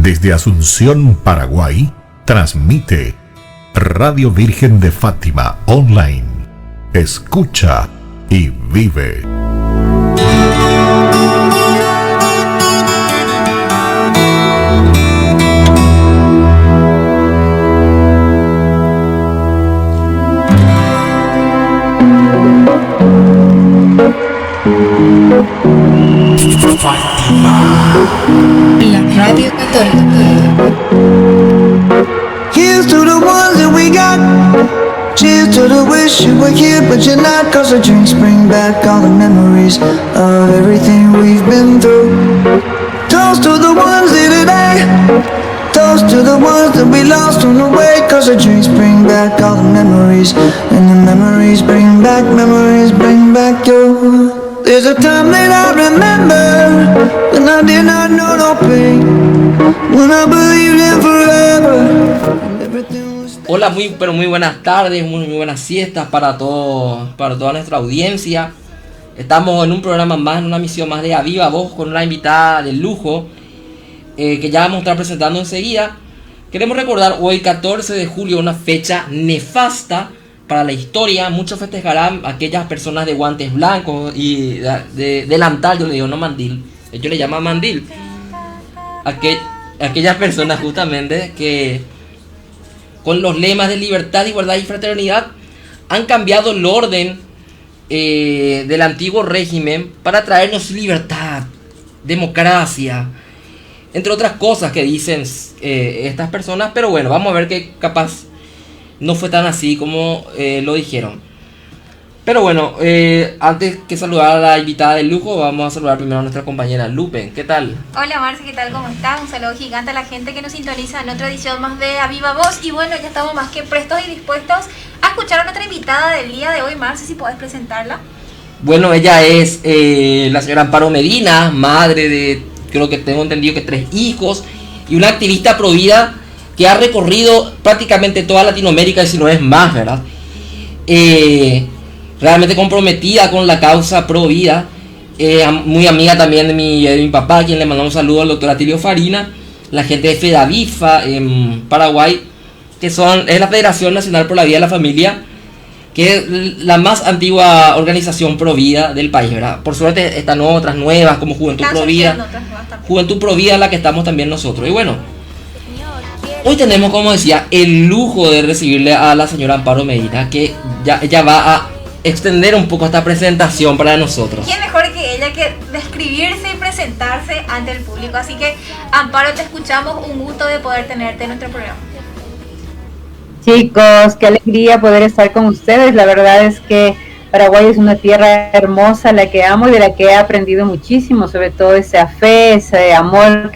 Desde Asunción, Paraguay, transmite Radio Virgen de Fátima Online. Escucha y vive. La Radio Católica. Here's to the ones that we got. Cheers to the wish you were here but you're not. Cause the drinks bring back all the memories of everything we've been through. Toast to the ones here today. Toast to the ones that we lost on the way. Cause the drinks bring back all the memories. And the memories bring back you. There's a time that I remember when I did not know no pain, when I believed in forever and everything was... Hola, muy buenas tardes, muy buenas siestas para toda nuestra audiencia. Estamos en un programa más, en una misión más de A Viva Voz con una invitada de lujo que ya vamos a estar presentando enseguida. Queremos recordar hoy 14 de julio una fecha nefasta para la historia. Muchos festejarán a aquellas personas de guantes blancos y de delantal, yo le digo no mandil, yo le llamo mandil, aquellas personas justamente que con los lemas de libertad, igualdad y fraternidad han cambiado el orden del antiguo régimen para traernos libertad, democracia, entre otras cosas que dicen estas personas. Pero bueno, vamos a ver que capaz no fue tan así como lo dijeron. Pero bueno, antes que saludar a la invitada de lujo, vamos a saludar primero a nuestra compañera Lupe. ¿Qué tal? Hola Marce, ¿qué tal? ¿Cómo estás? Un saludo gigante a la gente que nos sintoniza en otra edición más de A Viva Voz. Y bueno, ya estamos más que prestos y dispuestos a escuchar a nuestra invitada del día de hoy. Marce, si podés presentarla. Bueno, ella es la señora Amparo Medina, madre de, creo que tengo entendido que 3 hijos, y una activista pro vida que ha recorrido prácticamente toda Latinoamérica, y si no es más, ¿verdad? Realmente comprometida con la causa pro vida, muy amiga también de mi papá, a quien le mandamos un saludo al doctor Atilio Farina, la gente de FEDAVIFA en Paraguay, que es la Federación Nacional por la Vida y la Familia, que es la más antigua organización pro vida del país, ¿verdad? Por suerte están otras nuevas como Juventud Pro Vida, Juventud Pro Vida, en la que estamos también nosotros. Y bueno, hoy tenemos, como decía, el lujo de recibirle a la señora Amparo Medina, que ya va a extender un poco esta presentación para nosotros. ¿Quién mejor que ella que describirse y presentarse ante el público? Así que, Amparo, te escuchamos. Un gusto de poder tenerte en nuestro programa. Chicos, qué alegría poder estar con ustedes. La verdad es que Paraguay es una tierra hermosa, la que amo y de la que he aprendido muchísimo, sobre todo esa fe, ese amor,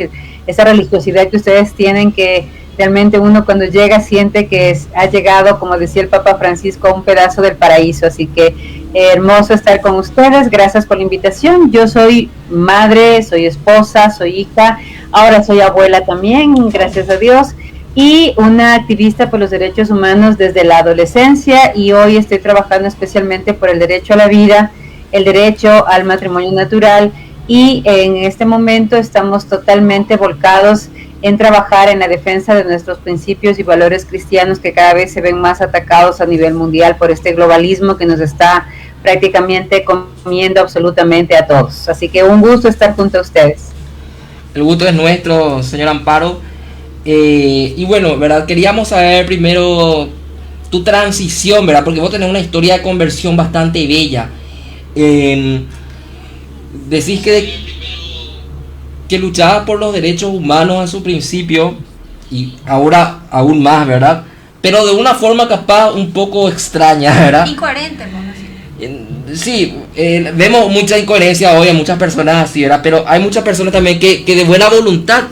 esa religiosidad que ustedes tienen, que realmente uno cuando llega siente que ha llegado, como decía el Papa Francisco, a un pedazo del paraíso. Así que hermoso estar con ustedes. Gracias por la invitación. Yo soy madre, soy esposa, soy hija, ahora soy abuela también, gracias a Dios, y una activista por los derechos humanos desde la adolescencia, y hoy estoy trabajando especialmente por el derecho a la vida, el derecho al matrimonio natural, y en este momento estamos totalmente volcados en trabajar en la defensa de nuestros principios y valores cristianos, que cada vez se ven más atacados a nivel mundial por este globalismo que nos está prácticamente comiendo absolutamente a todos. Así que un gusto estar junto a ustedes. El gusto es nuestro, señora Amparo. Y bueno, ¿verdad? Queríamos saber primero tu transición, ¿verdad? Porque vos tenés una historia de conversión bastante bella. Decís que luchabas por los derechos humanos en su principio, y ahora aún más, ¿verdad? Pero de una forma capaz un poco extraña, ¿verdad? Incoherente, ¿no? Sí, vemos mucha incoherencia hoy en muchas personas así, ¿verdad? Pero hay muchas personas también que de buena voluntad,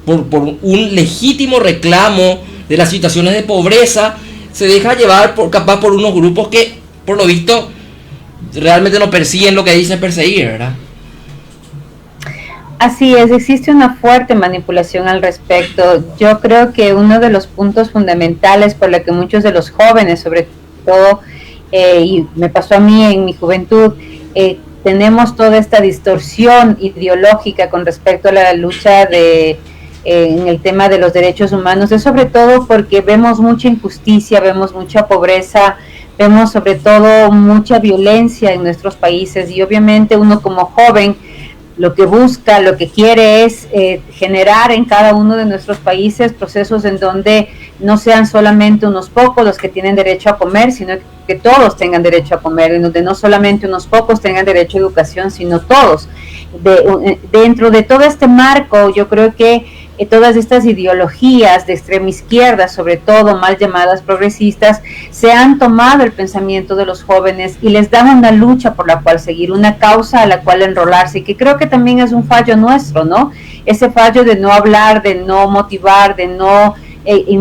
por un legítimo reclamo de las situaciones de pobreza, se deja llevar capaz por unos grupos que, por lo visto, realmente no persiguen lo que dicen perseguir, ¿verdad? Así es, existe una fuerte manipulación al respecto. Yo creo que uno de los puntos fundamentales por la que muchos de los jóvenes, sobre todo, y me pasó a mí en mi juventud, tenemos toda esta distorsión ideológica con respecto a la lucha en el tema de los derechos humanos, es sobre todo porque vemos mucha injusticia, vemos mucha pobreza, vemos sobre todo mucha violencia en nuestros países, y obviamente uno como joven lo que busca, lo que quiere es generar en cada uno de nuestros países procesos en donde no sean solamente unos pocos los que tienen derecho a comer, sino que todos tengan derecho a comer, en donde no solamente unos pocos tengan derecho a educación, sino todos. Dentro de todo este marco, yo creo que todas estas ideologías de extrema izquierda, sobre todo mal llamadas progresistas, se han tomado el pensamiento de los jóvenes y les dan una lucha por la cual seguir, una causa a la cual enrolarse, y que creo que también es un fallo nuestro, ¿no? Ese fallo de no hablar, de no motivar, de no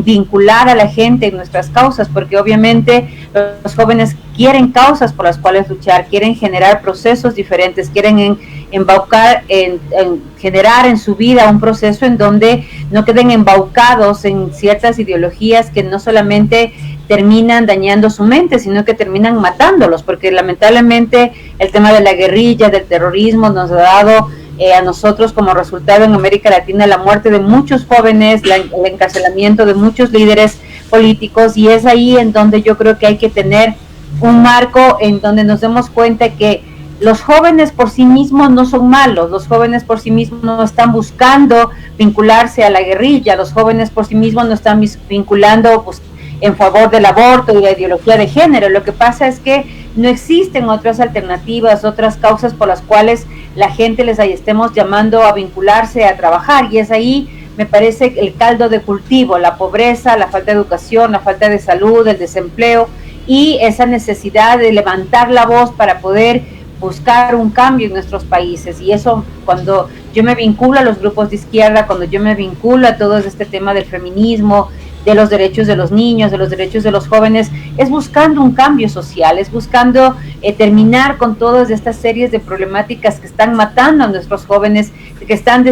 vincular a la gente en nuestras causas, porque obviamente los jóvenes quieren causas por las cuales luchar, quieren generar procesos diferentes, quieren embaucar, generar en su vida un proceso en donde no queden embaucados en ciertas ideologías que no solamente terminan dañando su mente, sino que terminan matándolos, porque lamentablemente el tema de la guerrilla, del terrorismo nos ha dado a nosotros como resultado en América Latina la muerte de muchos jóvenes, el encarcelamiento de muchos líderes políticos, y es ahí en donde yo creo que hay que tener un marco en donde nos demos cuenta que los jóvenes por sí mismos no son malos, los jóvenes por sí mismos no están buscando vincularse a la guerrilla, los jóvenes por sí mismos no están vinculando pues, en favor del aborto y la ideología de género. Lo que pasa es que no existen otras alternativas, otras causas por las cuales la gente les estemos llamando a vincularse, a trabajar, y es ahí, me parece, el caldo de cultivo, la pobreza, la falta de educación, la falta de salud, el desempleo y esa necesidad de levantar la voz para poder buscar un cambio en nuestros países. Y eso, cuando yo me vinculo a los grupos de izquierda, cuando yo me vinculo a todo este tema del feminismo, de los derechos de los niños, de los derechos de los jóvenes, es buscando un cambio social, es buscando terminar con todas estas series de problemáticas que están matando a nuestros jóvenes, que están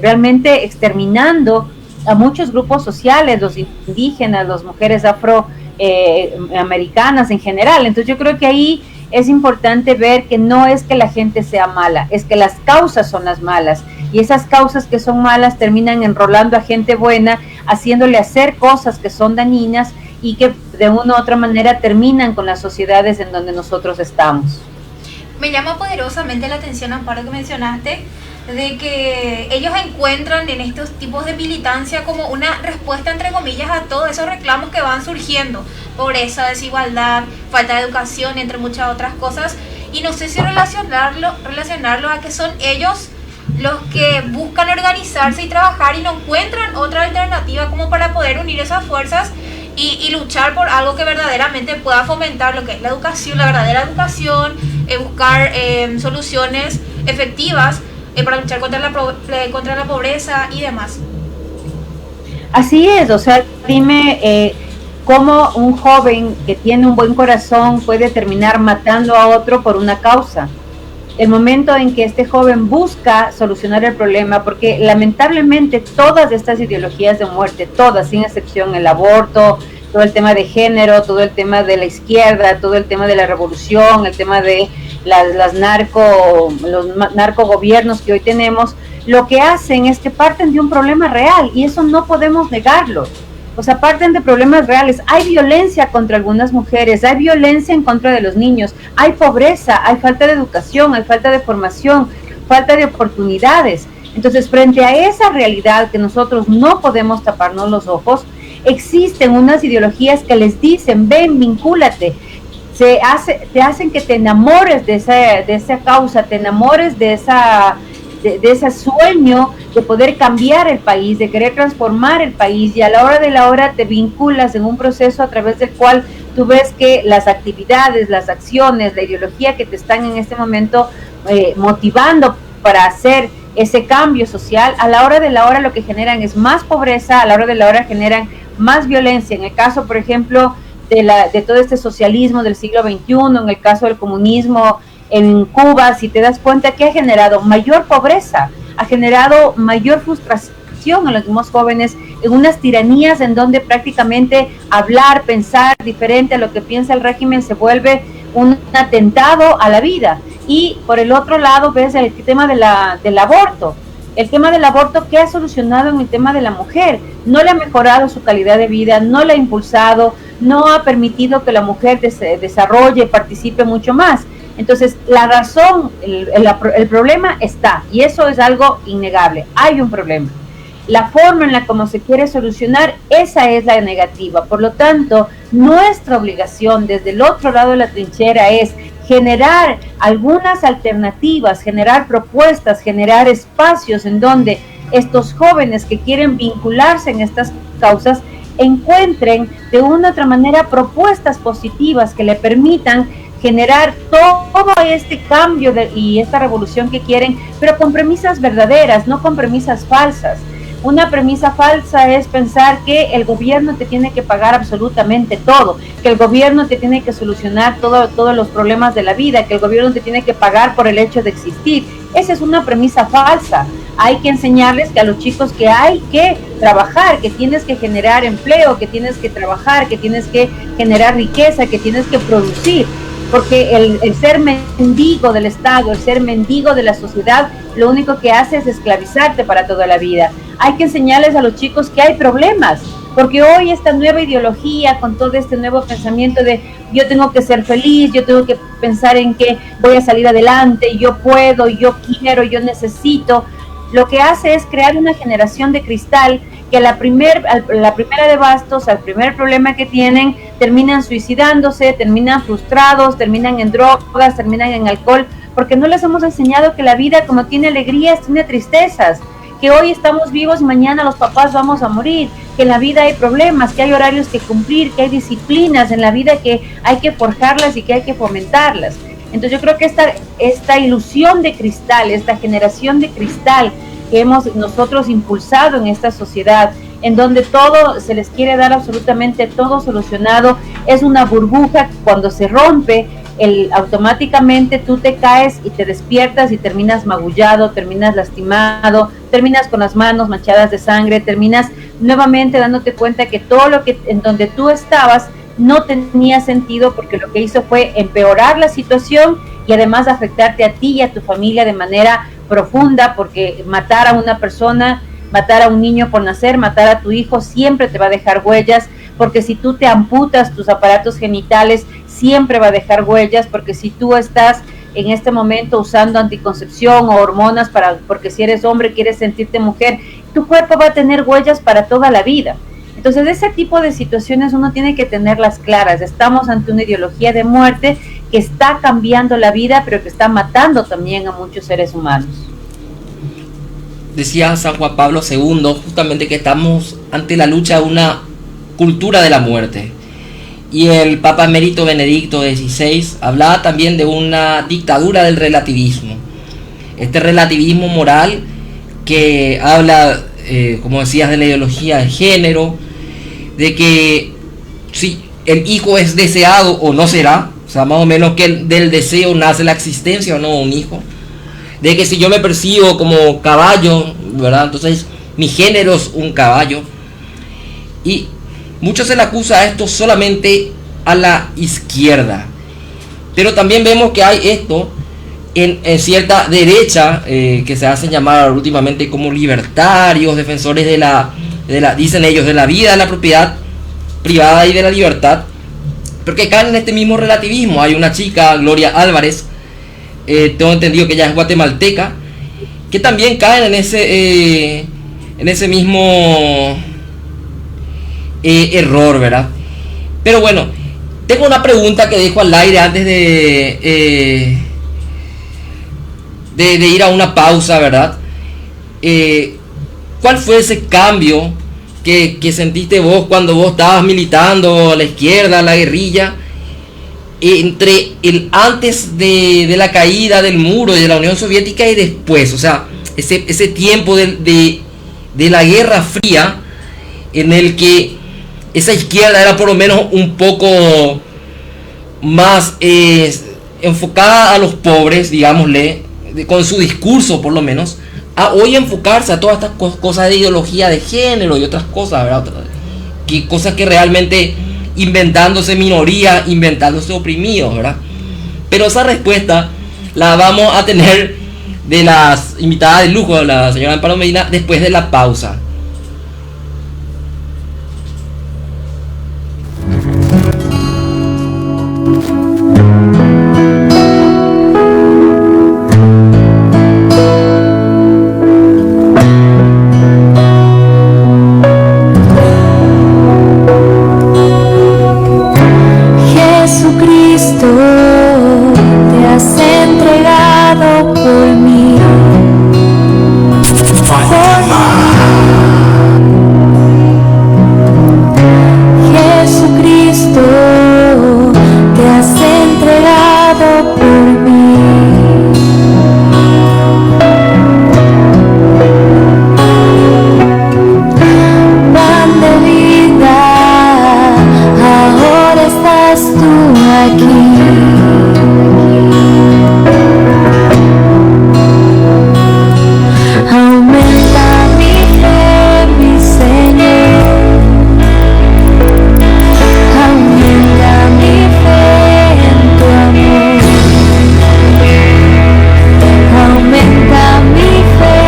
realmente exterminando a muchos grupos sociales, los indígenas, las mujeres afroamericanas en general. Entonces yo creo que ahí es importante ver que no es que la gente sea mala, es que las causas son las malas, y esas causas que son malas terminan enrolando a gente buena, haciéndole hacer cosas que son dañinas y que de una u otra manera terminan con las sociedades en donde nosotros estamos. Me llama poderosamente la atención, Amparo, que mencionaste de que ellos encuentran en estos tipos de militancia como una respuesta, entre comillas, a todos esos reclamos que van surgiendo: pobreza, desigualdad, falta de educación, entre muchas otras cosas. Y no sé si relacionarlo a que son ellos los que buscan organizarse y trabajar y no encuentran otra alternativa como para poder unir esas fuerzas y luchar por algo que verdaderamente pueda fomentar lo que es la educación, la verdadera educación, buscar soluciones efectivas para luchar contra la pobreza y demás. Así es, o sea, dime cómo un joven que tiene un buen corazón puede terminar matando a otro por una causa. El momento en que este joven busca solucionar el problema, porque lamentablemente todas estas ideologías de muerte, todas sin excepción, el aborto, todo el tema de género, todo el tema de la izquierda, todo el tema de la revolución, el tema de los narcogobiernos que hoy tenemos, lo que hacen es que parten de un problema real, y eso no podemos negarlo. O sea, parten de problemas reales. Hay violencia contra algunas mujeres, hay violencia en contra de los niños, hay pobreza, hay falta de educación, hay falta de formación, falta de oportunidades. Entonces, frente a esa realidad que nosotros no podemos taparnos los ojos, existen unas ideologías que les dicen: ven, vincúlate. Te hacen que te enamores de esa causa, te enamores de ese sueño de poder cambiar el país, de querer transformar el país, y a la hora de la hora te vinculas en un proceso a través del cual tú ves que las actividades, las acciones, la ideología que te están en este momento motivando para hacer ese cambio social, a la hora de la hora lo que generan es más pobreza, a la hora de la hora generan más violencia. En el caso, por ejemplo, de todo este socialismo del siglo XXI, en el caso del comunismo en Cuba, si te das cuenta que ha generado mayor pobreza, ha generado mayor frustración en los mismos jóvenes, en unas tiranías en donde prácticamente hablar, pensar diferente a lo que piensa el régimen se vuelve un atentado a la vida. Y por el otro lado ves el tema del aborto. El tema del aborto, ¿qué ha solucionado en el tema de la mujer? No le ha mejorado su calidad de vida, no le ha impulsado, no ha permitido que la mujer desarrolle, participe mucho más. Entonces, la razón, el problema está, y eso es algo innegable, hay un problema. La forma en la como se quiere solucionar, esa es la negativa. Por lo tanto, nuestra obligación desde el otro lado de la trinchera es generar algunas alternativas, generar propuestas, generar espacios en donde estos jóvenes que quieren vincularse en estas causas encuentren de una u otra manera propuestas positivas que le permitan generar todo este cambio y esta revolución que quieren, pero con premisas verdaderas, no con premisas falsas. Una premisa falsa es pensar que el gobierno te tiene que pagar absolutamente todo, que el gobierno te tiene que solucionar todos los problemas de la vida, que el gobierno te tiene que pagar por el hecho de existir. Esa es una premisa falsa. Hay que enseñarles que a los chicos que hay que trabajar, que tienes que generar empleo, que tienes que trabajar, que tienes que generar riqueza, que tienes que producir. Porque el ser mendigo del Estado, el ser mendigo de la sociedad, lo único que hace es esclavizarte para toda la vida. Hay que enseñarles a los chicos que hay problemas, porque hoy esta nueva ideología, con todo este nuevo pensamiento de yo tengo que ser feliz, yo tengo que pensar en que voy a salir adelante, yo puedo, yo quiero, yo necesito, lo que hace es crear una generación de cristal que a la primera de bastos, al primer problema que tienen, terminan suicidándose, terminan frustrados, terminan en drogas, terminan en alcohol, porque no les hemos enseñado que la vida, como tiene alegrías, tiene tristezas, que hoy estamos vivos y mañana los papás vamos a morir, que en la vida hay problemas, que hay horarios que cumplir, que hay disciplinas en la vida que hay que forjarlas y que hay que fomentarlas. Entonces yo creo que esta ilusión de cristal, esta generación de cristal que hemos nosotros impulsado en esta sociedad, en donde todo se les quiere dar absolutamente todo solucionado, es una burbuja que cuando se rompe, automáticamente tú te caes y te despiertas y terminas magullado, terminas lastimado, terminas con las manos manchadas de sangre, terminas nuevamente dándote cuenta que todo lo que en donde tú estabas no tenía sentido, porque lo que hizo fue empeorar la situación y además afectarte a ti y a tu familia de manera profunda, porque matar a una persona, matar a un niño por nacer, matar a tu hijo siempre te va a dejar huellas, porque si tú te amputas tus aparatos genitales siempre va a dejar huellas, porque si tú estás en este momento usando anticoncepción o hormonas porque si eres hombre quieres sentirte mujer, tu cuerpo va a tener huellas para toda la vida. Entonces ese tipo de situaciones uno tiene que tenerlas claras. Estamos ante una ideología de muerte que está cambiando la vida, pero que está matando también a muchos seres humanos. Decía San Juan Pablo II justamente que estamos ante la lucha de una cultura de la muerte. Y el Papa Emérito Benedicto XVI hablaba también de una dictadura del relativismo. Este relativismo moral que habla, como decías, de la ideología de género, de que si el hijo es deseado o no será, o sea, más o menos que del deseo nace la existencia o no de un hijo, de que si yo me percibo como caballo, ¿verdad? Entonces mi género es un caballo. Y mucho se le acusa a esto solamente a la izquierda, pero también vemos que hay esto en cierta derecha, que se hacen llamar últimamente como libertarios, defensores de la, dicen ellos, de la vida, de la propiedad privada y de la libertad, porque caen en este mismo relativismo. Hay una chica, Gloria Álvarez, tengo entendido que ella es guatemalteca, que también caen en ese mismo error, ¿verdad? Pero bueno, tengo una pregunta que dejo al aire antes de ir a una pausa, ¿verdad? ¿Cuál fue ese cambio que sentiste vos cuando vos estabas militando a la izquierda, a la guerrilla, entre el antes de la caída del muro y de la Unión Soviética y después? O sea, ese tiempo de la Guerra Fría, en el que esa izquierda era por lo menos un poco más enfocada a los pobres, digámosle, con su discurso por lo menos, a hoy enfocarse a todas estas cosas de ideología de género y otras cosas, ¿verdad? Cosas que realmente inventándose minoría, inventándose oprimidos, ¿verdad? Pero esa respuesta la vamos a tener de las invitadas de lujo, la señora Amparo Medina, después de la pausa. Jesucristo, te has entregado por mí. Jesucristo, te has entregado por mí. Pan de vida, ahora estás tú aquí. Aumenta mi fe, mi Señor. Aumenta mi fe en tu amor. Aumenta mi fe.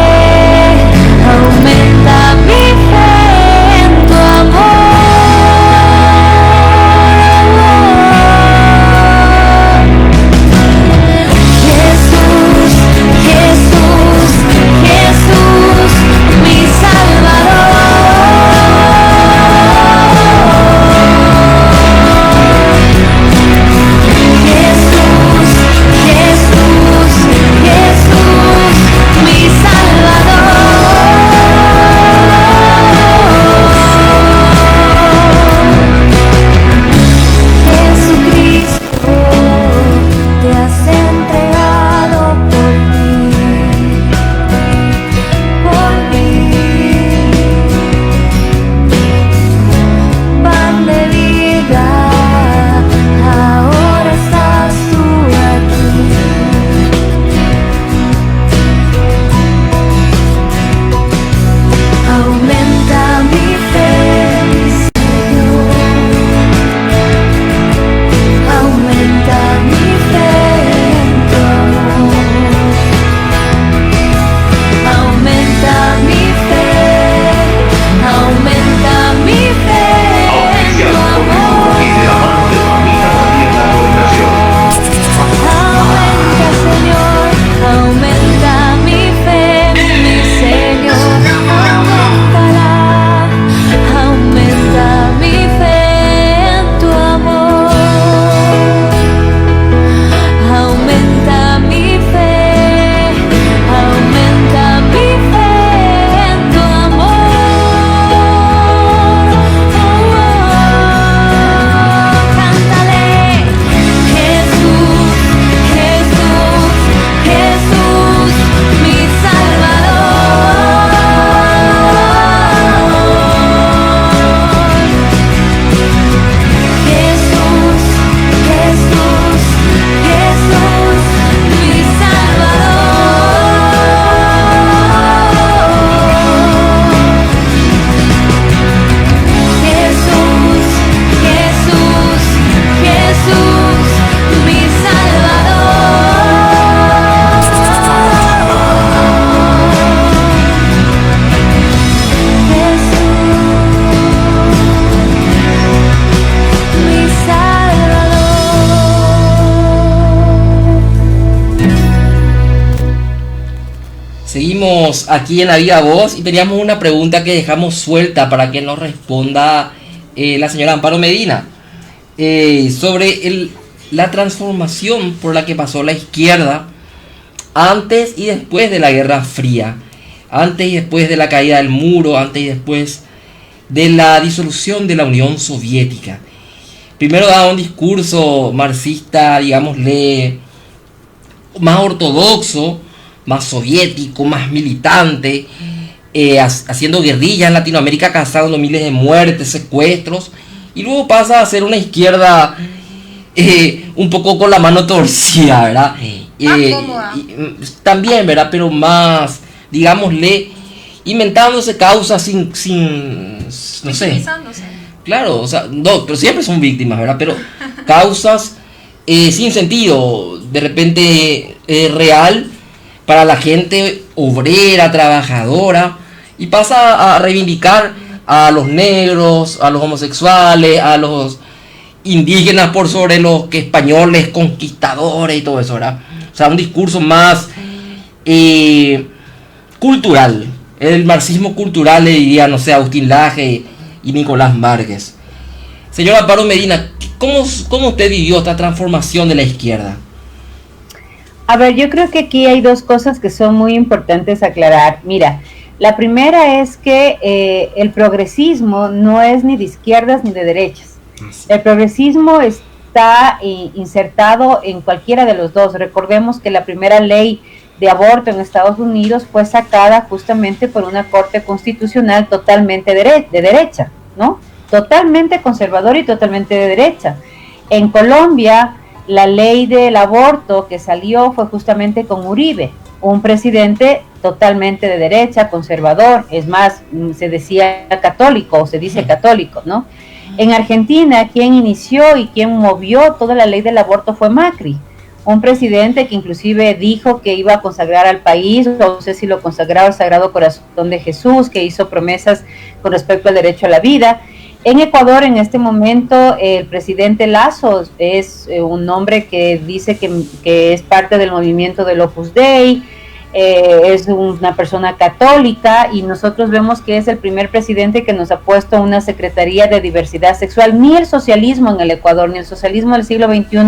Aumenta mi fe en tu amor. Jesús, Jesús, Jesús, mi Salvador. Jesús, Jesús, Jesús, mi Salvador. Jesucristo, te has entregado por mí, pan de vida, ahora estás tú aquí. Aumenta mi fe, mi Señor. Aumenta mi fe en tu amor. Aumenta mi fe. Aumenta mi fe en tu amor. Aumenta, Señor. Aumenta mi fe, mi Señor. Aumentará. Aumenta mi fe en tu amor. Aumenta mi fe, aumenta mi fe en tu amor. Cántale, Jesús, Jesús, Jesús, mi Salvador. Jesús, Jesús, Jesús, mi Salvador. Jesús, Jesús, Jesús, mi Salvador. Jesús, mi Salvador. Seguimos aquí en La Viva Voz y teníamos una pregunta que dejamos suelta para que nos responda la señora Amparo Medina sobre la transformación por la que pasó la izquierda antes y después de la Guerra Fría, antes y después de la caída del muro, antes y después de la disolución de la Unión Soviética. Primero daba un discurso marxista, digámosle, más ortodoxo, más soviético, más militante, haciendo guerrillas en Latinoamérica, causando miles de muertes, secuestros, y luego pasa a ser una izquierda un poco con la mano torcida, ¿verdad? Cómoda. También, ¿verdad? Pero más, digámosle, inventándose causas sin no sé. Victimizándose. Claro, o sea, no, pero siempre son víctimas, ¿verdad? Pero causas sin sentido. De repente real para la gente obrera, trabajadora, y pasa a reivindicar a los negros, a los homosexuales, a los indígenas por sobre los que españoles, conquistadores y todo eso, ¿verdad? O sea, un discurso más cultural, el marxismo cultural, le diría, no sé, Agustín Laje y Nicolás Márquez. Señor Amparo Medina, ¿cómo usted vivió esta transformación de la izquierda? A ver, yo creo que aquí hay dos cosas que son muy importantes aclarar. Mira, la primera es que el progresismo no es ni de izquierdas ni de derechas. El progresismo está insertado en cualquiera de los dos. Recordemos que la primera ley de aborto en Estados Unidos fue sacada justamente por una corte constitucional totalmente de derecha, ¿no? Totalmente conservadora y totalmente de derecha. En Colombia, la ley del aborto que salió fue justamente con Uribe, un presidente totalmente de derecha, conservador, es más, se decía católico, o se dice católico, ¿no? En Argentina, quien inició y quien movió toda la ley del aborto fue Macri, un presidente que inclusive dijo que iba a consagrar al país, no sé si lo consagraba al Sagrado Corazón de Jesús, que hizo promesas con respecto al derecho a la vida. En Ecuador, en este momento, el presidente Lasso es un hombre que dice que es parte del movimiento del Opus Dei, es una persona católica, y nosotros vemos que es el primer presidente que nos ha puesto una Secretaría de Diversidad Sexual. Ni el socialismo en el Ecuador, ni el socialismo del siglo XXI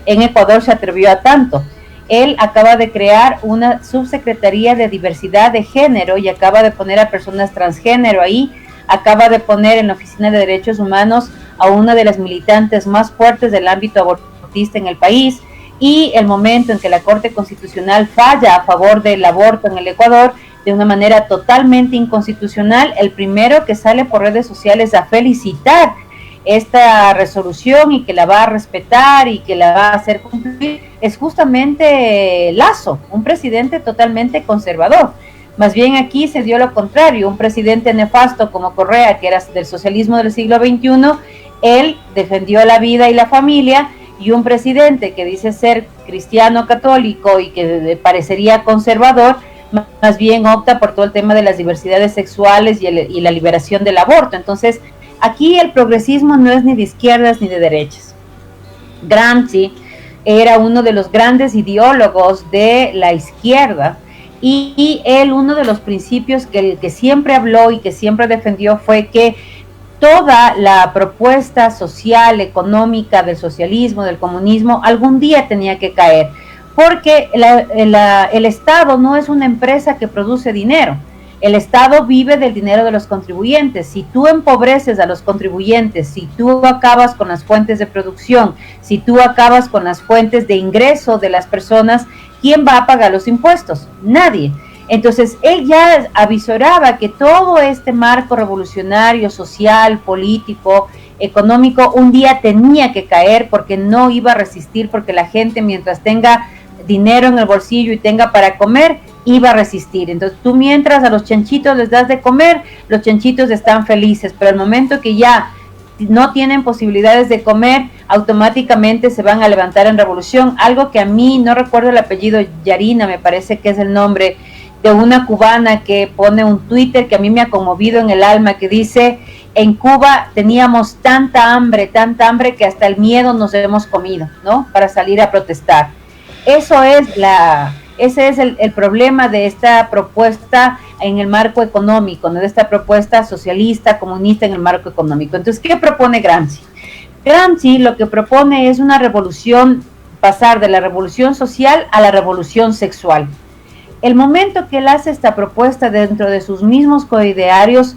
en Ecuador se atrevió a tanto. Él acaba de crear una subsecretaría de diversidad de género y acaba de poner a personas transgénero ahí. Acaba de poner en la Oficina de Derechos Humanos a una de las militantes más fuertes del ámbito abortista en el país, y el momento en que la Corte Constitucional falla a favor del aborto en el Ecuador de una manera totalmente inconstitucional, el primero que sale por redes sociales a felicitar esta resolución y que la va a respetar y que la va a hacer cumplir es justamente Lasso, un presidente totalmente conservador. Más bien aquí se dio lo contrario, un presidente nefasto como Correa, que era del socialismo del siglo XXI, él defendió la vida y la familia, y un presidente que dice ser cristiano católico y que parecería conservador, más bien opta por todo el tema de las diversidades sexuales y la liberación del aborto. Entonces, aquí el progresismo no es ni de izquierdas ni de derechas. Gramsci era uno de los grandes ideólogos de la izquierda, y él, uno de los principios que siempre habló y que siempre defendió fue que toda la propuesta social, económica del socialismo, del comunismo, algún día tenía que caer, porque el Estado no es una empresa que produce dinero. El Estado vive del dinero de los contribuyentes. Si tú empobreces a los contribuyentes, si tú acabas con las fuentes de producción, si tú acabas con las fuentes de ingreso de las personas, ¿quién va a pagar los impuestos? Nadie. Entonces, él ya avisoraba que todo este marco revolucionario, social, político, económico, un día tenía que caer porque no iba a resistir, porque la gente, mientras tenga dinero en el bolsillo y tenga para comer, iba a resistir. Entonces, tú mientras a los chanchitos les das de comer, los chanchitos están felices, pero al momento que ya no tienen posibilidades de comer, automáticamente se van a levantar en revolución. Algo que a mí, no recuerdo el apellido, Yarina me parece que es el nombre, de una cubana que pone un Twitter que a mí me ha conmovido en el alma, que dice: en Cuba teníamos tanta hambre que hasta el miedo nos hemos comido, ¿no? Para salir a protestar. Ese es el problema de esta propuesta en el marco económico, ¿no? De esta propuesta socialista, comunista en el marco económico. Entonces, ¿qué propone Gramsci? Gramsci lo que propone es una revolución, pasar de la revolución social a la revolución sexual. El momento que él hace esta propuesta dentro de sus mismos coidearios,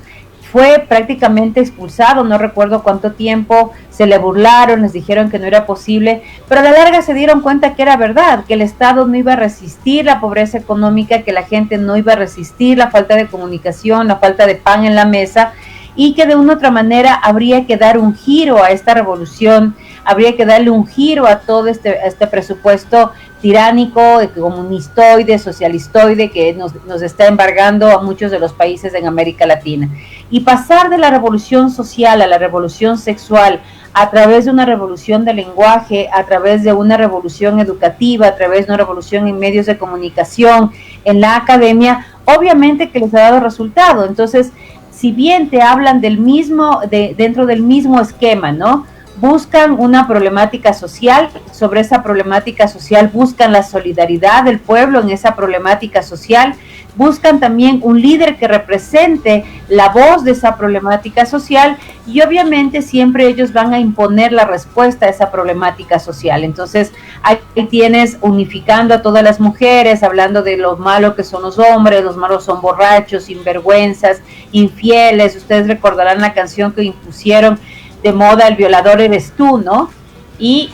fue prácticamente expulsado, no recuerdo cuánto tiempo, se le burlaron, les dijeron que no era posible, pero a la larga se dieron cuenta que era verdad, que el Estado no iba a resistir la pobreza económica, que la gente no iba a resistir la falta de comunicación, la falta de pan en la mesa, y que de una u otra manera habría que dar un giro a esta revolución, habría que darle un giro a todo este presupuesto tiránico, comunistoide, socialistoide que nos está embargando a muchos de los países en América Latina. Y pasar de la revolución social a la revolución sexual a través de una revolución del lenguaje, a través de una revolución educativa, a través de una revolución en medios de comunicación, en la academia, obviamente que les ha dado resultado. Entonces, si bien te hablan del mismo, dentro del mismo esquema, ¿no? Buscan una problemática social, sobre esa problemática social buscan la solidaridad del pueblo en esa problemática social, buscan también un líder que represente la voz de esa problemática social y obviamente siempre ellos van a imponer la respuesta a esa problemática social. Entonces ahí tienes unificando a todas las mujeres, hablando de lo malo que son los hombres, los malos son borrachos, sinvergüenzas, infieles. Ustedes recordarán la canción que impusieron de moda, El violador eres tú, ¿no? Y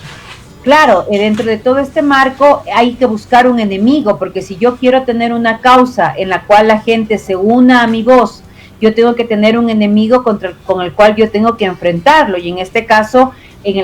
claro, dentro de todo este marco hay que buscar un enemigo, porque si yo quiero tener una causa en la cual la gente se una a mi voz, yo tengo que tener un enemigo con el cual yo tengo que enfrentarlo, y en este caso,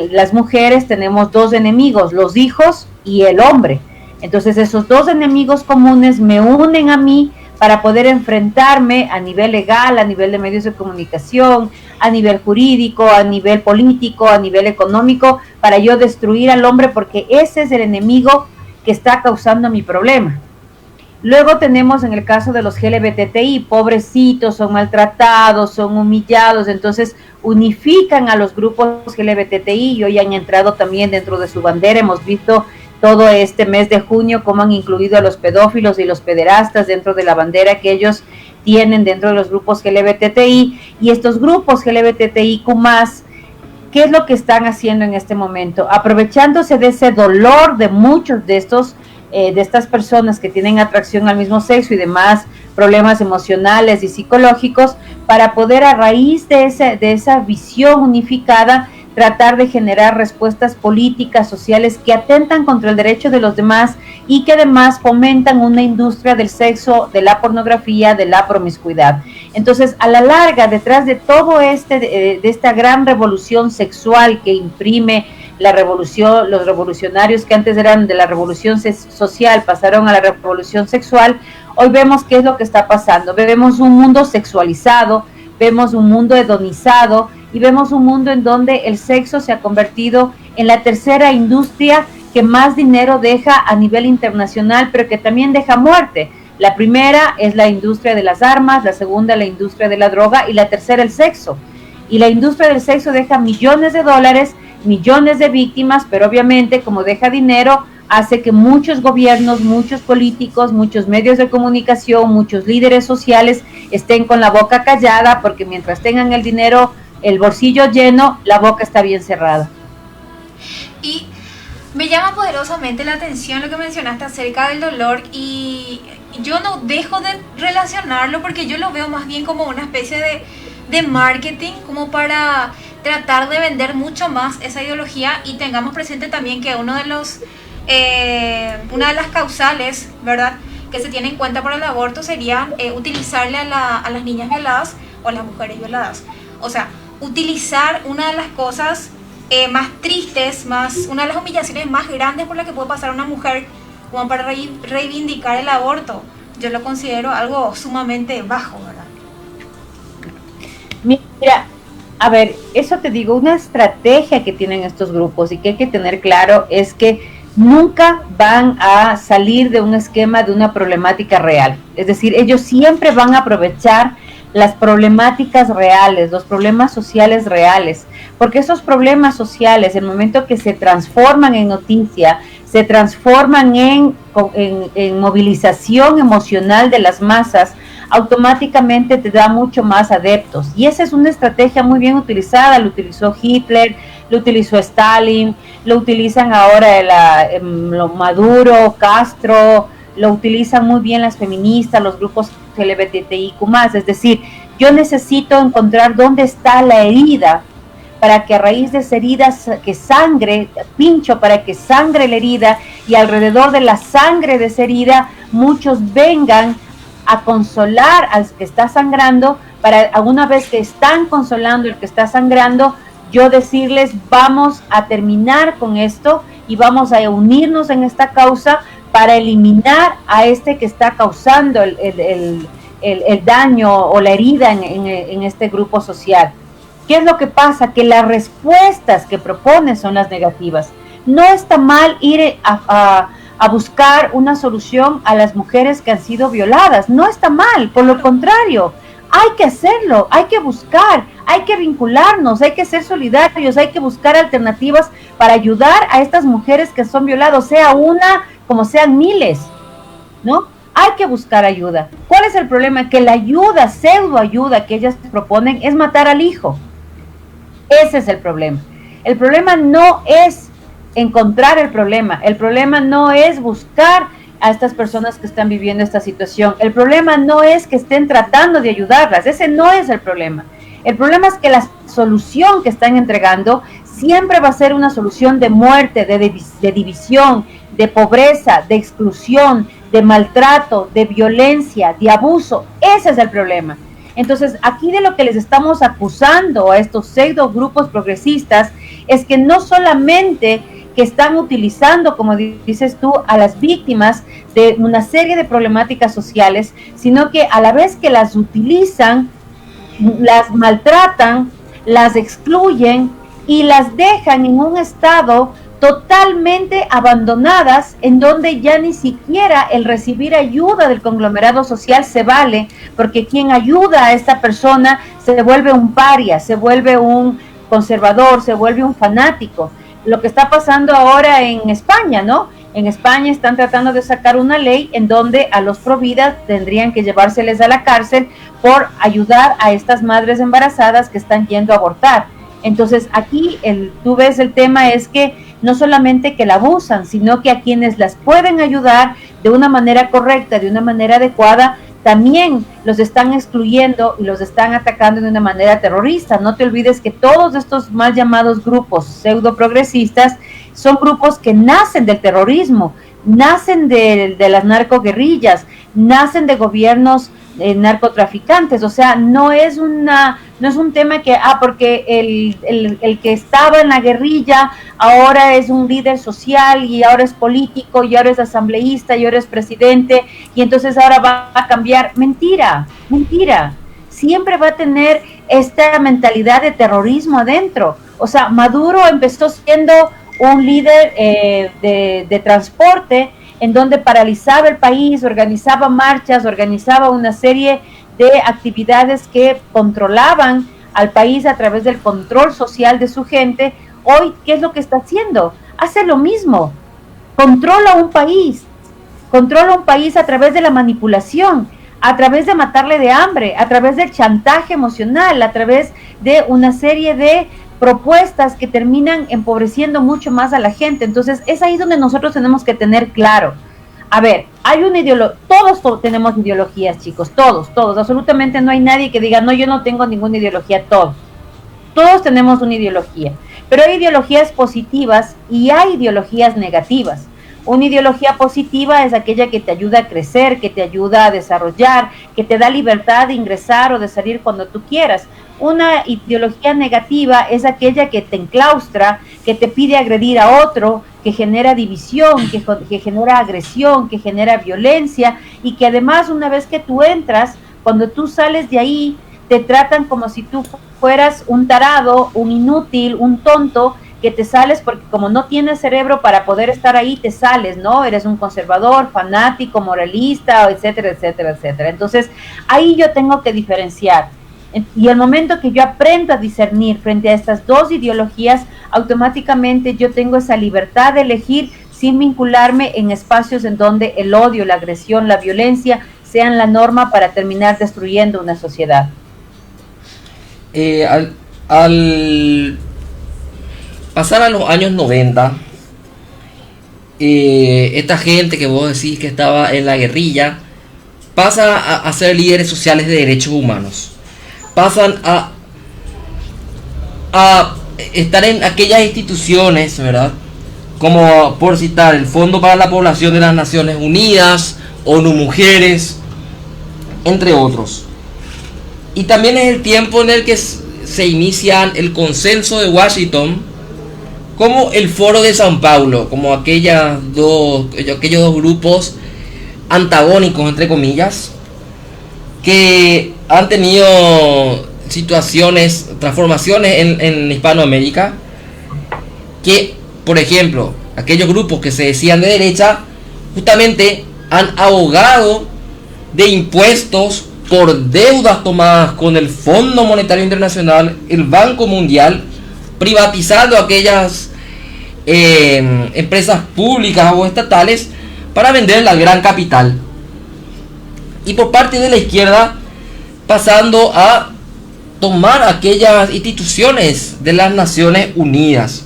las mujeres tenemos dos enemigos, los hijos y el hombre. Entonces esos dos enemigos comunes me unen a mí para poder enfrentarme a nivel legal, a nivel de medios de comunicación, a nivel jurídico, a nivel político, a nivel económico, para yo destruir al hombre, porque ese es el enemigo que está causando mi problema. Luego tenemos en el caso de los LGBTI, pobrecitos, son maltratados, son humillados, entonces unifican a los grupos LGBTI y hoy han entrado también dentro de su bandera. Hemos visto todo este mes de junio cómo han incluido a los pedófilos y los pederastas dentro de la bandera que ellos tienen dentro de los grupos LGBTI, y estos grupos LGBTIQ+, ¿qué es lo que están haciendo en este momento? Aprovechándose de ese dolor de muchos de estas personas que tienen atracción al mismo sexo y demás problemas emocionales y psicológicos, para poder, a raíz de esa visión unificada, tratar de generar respuestas políticas, sociales que atentan contra el derecho de los demás y que además fomentan una industria del sexo, de la pornografía, de la promiscuidad. Entonces, a la larga, detrás de todo de esta gran revolución sexual que imprime la revolución, los revolucionarios que antes eran de la revolución social pasaron a la revolución sexual, hoy vemos qué es lo que está pasando. Vemos un mundo sexualizado, vemos un mundo hedonizado, y vemos un mundo en donde el sexo se ha convertido en la tercera industria que más dinero deja a nivel internacional, pero que también deja muerte. La primera es la industria de las armas, la segunda la industria de la droga y la tercera el sexo. Y la industria del sexo deja millones de dólares, millones de víctimas, pero obviamente como deja dinero, hace que muchos gobiernos, muchos políticos, muchos medios de comunicación, muchos líderes sociales estén con la boca callada, porque mientras tengan el dinero, el bolsillo lleno, la boca está bien cerrada. Y me llama poderosamente la atención lo que mencionaste acerca del dolor, y yo no dejo de relacionarlo porque yo lo veo más bien como una especie de marketing, como para tratar de vender mucho más esa ideología. Y tengamos presente también que una de las causales, ¿verdad?, que se tiene en cuenta para el aborto sería utilizarle a las niñas violadas o a las mujeres violadas. O sea, utilizar una de las cosas más tristes, una de las humillaciones más grandes por las que puede pasar una mujer, como para reivindicar el aborto. Yo lo considero algo sumamente bajo, ¿verdad? Mira, a ver, eso te digo, una estrategia que tienen estos grupos y que hay que tener claro es que nunca van a salir de un esquema de una problemática real. Es decir, ellos siempre van a aprovechar las problemáticas reales, los problemas sociales reales, porque esos problemas sociales, el momento que se transforman en noticia, se transforman en movilización emocional de las masas, automáticamente te da mucho más adeptos. Y esa es una estrategia muy bien utilizada, lo utilizó Hitler, lo utilizó Stalin, lo utilizan ahora Maduro, Castro, lo utilizan muy bien las feministas, los grupos LGBTIQ+, es decir, yo necesito encontrar dónde está la herida para que a raíz de esa herida que sangre, pincho para que sangre la herida, y alrededor de la sangre de esa herida muchos vengan a consolar al que está sangrando, para una vez que están consolando al que está sangrando, yo decirles vamos a terminar con esto y vamos a unirnos en esta causa para eliminar a este que está causando el daño o la herida en este grupo social. ¿Qué es lo que pasa? Que las respuestas que proponen son las negativas. No está mal ir a buscar una solución a las mujeres que han sido violadas, no está mal, por lo contrario, hay que hacerlo, hay que buscar, hay que vincularnos, hay que ser solidarios, hay que buscar alternativas para ayudar a estas mujeres que son violadas, sea una como sean miles, ¿no? Hay que buscar ayuda. ¿Cuál es el problema? Que la ayuda, pseudo ayuda que ellas proponen es matar al hijo. Ese es el problema. El problema no es encontrar el problema no es buscar a estas personas que están viviendo esta situación, el problema no es que estén tratando de ayudarlas, ese no es el problema. El problema es que la solución que están entregando siempre va a ser una solución de muerte, de división, de pobreza, de exclusión, de maltrato, de violencia, de abuso. Ese es el problema. Entonces, aquí de lo que les estamos acusando a estos pseudo grupos progresistas es que no solamente que están utilizando, como dices tú, a las víctimas de una serie de problemáticas sociales, sino que a la vez que las utilizan, las maltratan, las excluyen y las dejan en un estado totalmente abandonadas, en donde ya ni siquiera el recibir ayuda del conglomerado social se vale, porque quien ayuda a esta persona se vuelve un paria, se vuelve un conservador, se vuelve un fanático. Lo que está pasando ahora en España, ¿no? En España están tratando de sacar una ley en donde a los providas tendrían que llevárseles a la cárcel por ayudar a estas madres embarazadas que están yendo a abortar. Entonces aquí tú ves el tema es que no solamente que la abusan, sino que a quienes las pueden ayudar de una manera correcta, de una manera adecuada, también los están excluyendo y los están atacando de una manera terrorista. No te olvides que todos estos mal llamados grupos pseudo progresistas son grupos que nacen del terrorismo, nacen de las narcoguerrillas, nacen de gobiernos narcotraficantes. O sea, no es un tema que, porque el que estaba en la guerrilla ahora es un líder social y ahora es político y ahora es asambleísta y ahora es presidente y entonces ahora va a cambiar. Mentira, mentira. Siempre va a tener esta mentalidad de terrorismo adentro. O sea, Maduro empezó siendo un líder de transporte en donde paralizaba el país, organizaba marchas, organizaba una serie de actividades que controlaban al país a través del control social de su gente. Hoy, ¿qué es lo que está haciendo? Hace lo mismo, controla un país a través de la manipulación, a través de matarle de hambre, a través del chantaje emocional, a través de una serie de propuestas que terminan empobreciendo mucho más a la gente. Entonces es ahí donde nosotros tenemos que tener claro, a ver, hay una ideología, todos tenemos ideologías, chicos, todos, absolutamente no hay nadie que diga, no, yo no tengo ninguna ideología, todos tenemos una ideología, pero hay ideologías positivas y hay ideologías negativas. Una ideología positiva es aquella que te ayuda a crecer, que te ayuda a desarrollar, que te da libertad de ingresar o de salir cuando tú quieras. Una ideología negativa es aquella que te enclaustra, que te pide agredir a otro, que genera división, que genera agresión, que genera violencia y que además una vez que tú entras, cuando tú sales de ahí, te tratan como si tú fueras un tarado, un inútil, un tonto, que te sales porque como no tienes cerebro para poder estar ahí, te sales, ¿no? Eres un conservador, fanático, moralista, etcétera, etcétera, etcétera. Entonces, ahí yo tengo que diferenciar. Y el momento que yo aprendo a discernir frente a estas dos ideologías, automáticamente yo tengo esa libertad de elegir sin vincularme en espacios en donde el odio, la agresión, la violencia sean la norma para terminar destruyendo una sociedad. Al pasar a los años 90, esta gente que vos decís que estaba en la guerrilla pasa a ser líderes sociales de derechos humanos. Pasan a estar en aquellas instituciones, ¿verdad? Como por citar el Fondo para la Población de las Naciones Unidas, ONU Mujeres, entre otros. Y también es el tiempo en el que se inician el Consenso de Washington, como el Foro de Sao Paulo, como aquellos dos grupos antagónicos, entre comillas, que han tenido situaciones, transformaciones en Hispanoamérica, que, por ejemplo, aquellos grupos que se decían de derecha, justamente han ahogado de impuestos por deudas tomadas con el Fondo Monetario Internacional, el Banco Mundial, privatizando aquellas empresas públicas o estatales para venderla al gran capital. Y por parte de la izquierda, pasando a tomar aquellas instituciones de las Naciones Unidas.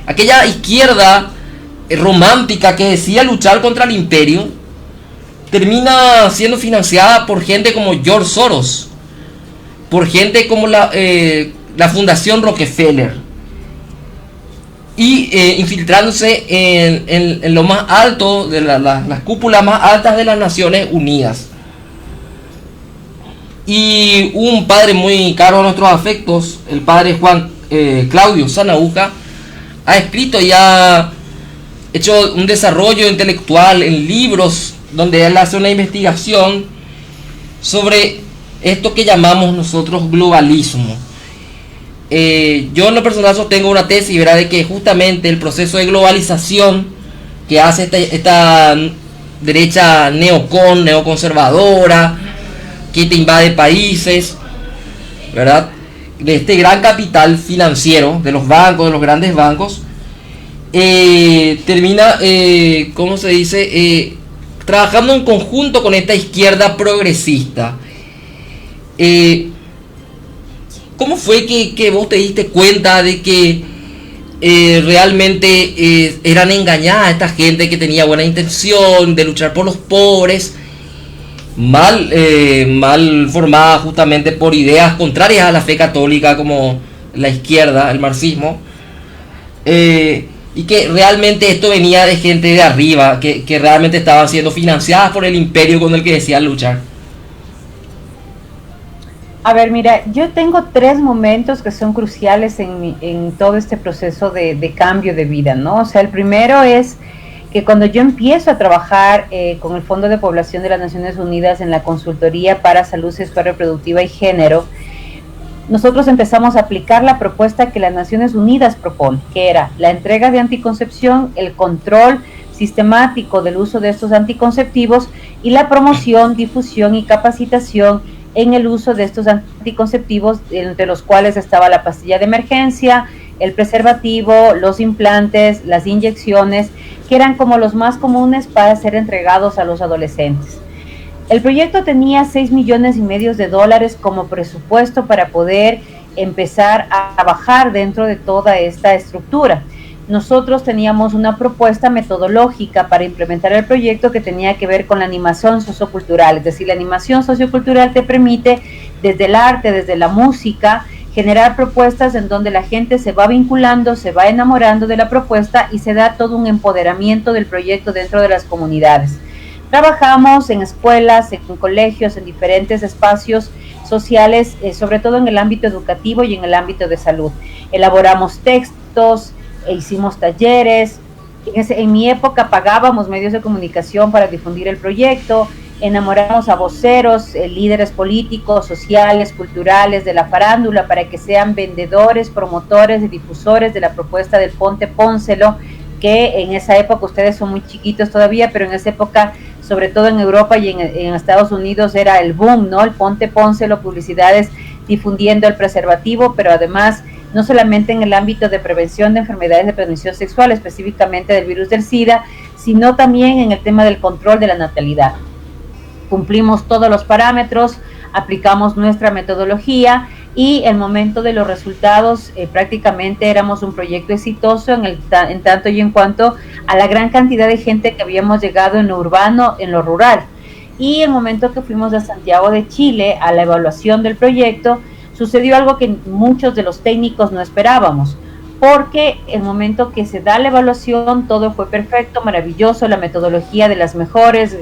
Aquella izquierda romántica que decía luchar contra el imperio, termina siendo financiada por gente como George Soros, por gente como la Fundación Rockefeller, y infiltrándose en lo más alto de las cúpulas más altas de las Naciones Unidas. Y un padre muy caro a nuestros afectos, el padre Juan Claudio Sanauja, ha escrito y ha hecho un desarrollo intelectual en libros donde él hace una investigación sobre esto que llamamos nosotros globalismo. Yo en lo personal sostengo una tesis, ¿verdad?, de que justamente el proceso de globalización que hace esta derecha neoconservadora, que te invade países, ¿verdad?, de este gran capital financiero, de los bancos, de los grandes bancos, termina, ¿cómo se dice?, trabajando en conjunto con esta izquierda progresista. ¿Cómo fue que vos te diste cuenta de que realmente eran engañadas esta gente que tenía buena intención de luchar por los pobres, mal formada justamente por ideas contrarias a la fe católica como la izquierda, el marxismo, y que realmente esto venía de gente de arriba, que realmente estaban siendo financiadas por el imperio con el que decían luchar? A ver, mira, yo tengo 3 momentos que son cruciales en todo este proceso de cambio de vida, ¿no? O sea, el primero es que cuando yo empiezo a trabajar con el Fondo de Población de las Naciones Unidas en la consultoría para salud sexual reproductiva y género, nosotros empezamos a aplicar la propuesta que las Naciones Unidas propone, que era la entrega de anticoncepción, el control sistemático del uso de estos anticonceptivos y la promoción, difusión y capacitación en el uso de estos anticonceptivos, entre los cuales estaba la pastilla de emergencia, el preservativo, los implantes, las inyecciones, que eran como los más comunes para ser entregados a los adolescentes. El proyecto tenía $6,5 millones como presupuesto para poder empezar a trabajar dentro de toda esta estructura. Nosotros teníamos una propuesta metodológica para implementar el proyecto que tenía que ver con la animación sociocultural, es decir, la animación sociocultural te permite desde el arte, desde la música, generar propuestas en donde la gente se va vinculando, se va enamorando de la propuesta y se da todo un empoderamiento del proyecto dentro de las comunidades. Trabajamos en escuelas, en colegios, en diferentes espacios sociales, sobre todo en el ámbito educativo y en el ámbito de salud. Elaboramos textos, hicimos talleres. En mi época pagábamos medios de comunicación para difundir el proyecto, enamoramos a voceros, líderes políticos, sociales, culturales, de la farándula, para que sean vendedores, promotores y difusores de la propuesta del Ponte Pónselo, que en esa época, ustedes son muy chiquitos todavía, pero en esa época, sobre todo en Europa y en Estados Unidos, era el boom, ¿no? El Ponte Pónselo, publicidades difundiendo el preservativo, pero además no solamente en el ámbito de prevención de enfermedades de transmisión sexual, específicamente del virus del SIDA, sino también en el tema del control de la natalidad. Cumplimos todos los parámetros, aplicamos nuestra metodología y el momento de los resultados prácticamente éramos un proyecto exitoso en tanto y en cuanto a la gran cantidad de gente que habíamos llegado en lo urbano, en lo rural. Y el momento que fuimos a Santiago de Chile a la evaluación del proyecto, sucedió algo que muchos de los técnicos no esperábamos, porque el momento que se da la evaluación todo fue perfecto, maravilloso, la metodología de las mejores,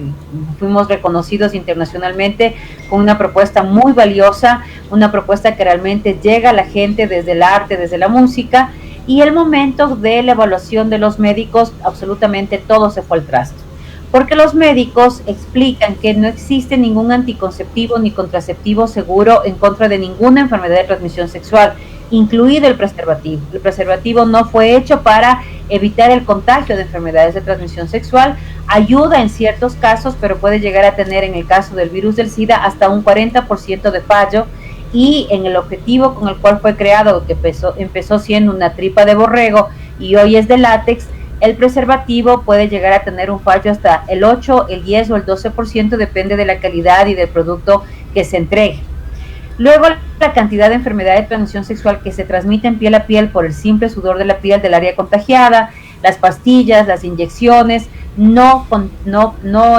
fuimos reconocidos internacionalmente con una propuesta muy valiosa, una propuesta que realmente llega a la gente desde el arte, desde la música, y el momento de la evaluación de los médicos, absolutamente todo se fue al trasto. porque los médicos explican que no existe ningún anticonceptivo ni contraceptivo seguro en contra de ninguna enfermedad de transmisión sexual, incluido el preservativo. El preservativo no fue hecho para evitar el contagio de enfermedades de transmisión sexual, ayuda en ciertos casos, pero puede llegar a tener, en el caso del virus del SIDA, hasta un 40% de fallo, y en el objetivo con el cual fue creado, que empezó siendo una tripa de borrego y hoy es de látex, el preservativo puede llegar a tener un fallo hasta el 8, el 10 o el 12%, depende de la calidad y del producto que se entregue. Luego, la cantidad de enfermedades de transmisión sexual que se transmiten piel a piel por el simple sudor de la piel del área contagiada, las pastillas, las inyecciones, no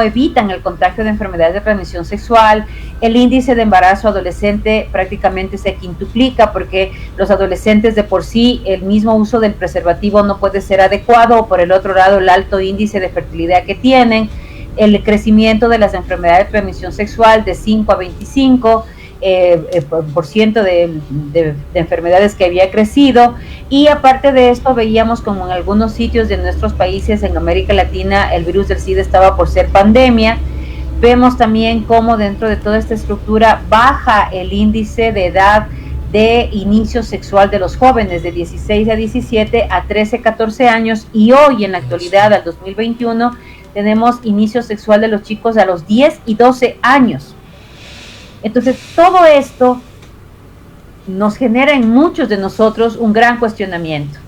evitan el contagio de enfermedades de transmisión sexual. El índice de embarazo adolescente prácticamente se quintuplica porque los adolescentes de por sí, el mismo uso del preservativo no puede ser adecuado, o por el otro lado el alto índice de fertilidad que tienen, el crecimiento de las enfermedades de transmisión sexual de 5 a 25%, por ciento de enfermedades que había crecido. Y aparte de esto, veíamos como en algunos sitios de nuestros países en América Latina el virus del SIDA estaba por ser pandemia. Vemos también cómo dentro de toda esta estructura baja el índice de edad de inicio sexual de los jóvenes de 16 a 17 a 13, 14 años, y hoy en la actualidad, al 2021, tenemos inicio sexual de los chicos a los 10 y 12 años. Entonces, todo esto nos genera en muchos de nosotros un gran cuestionamiento.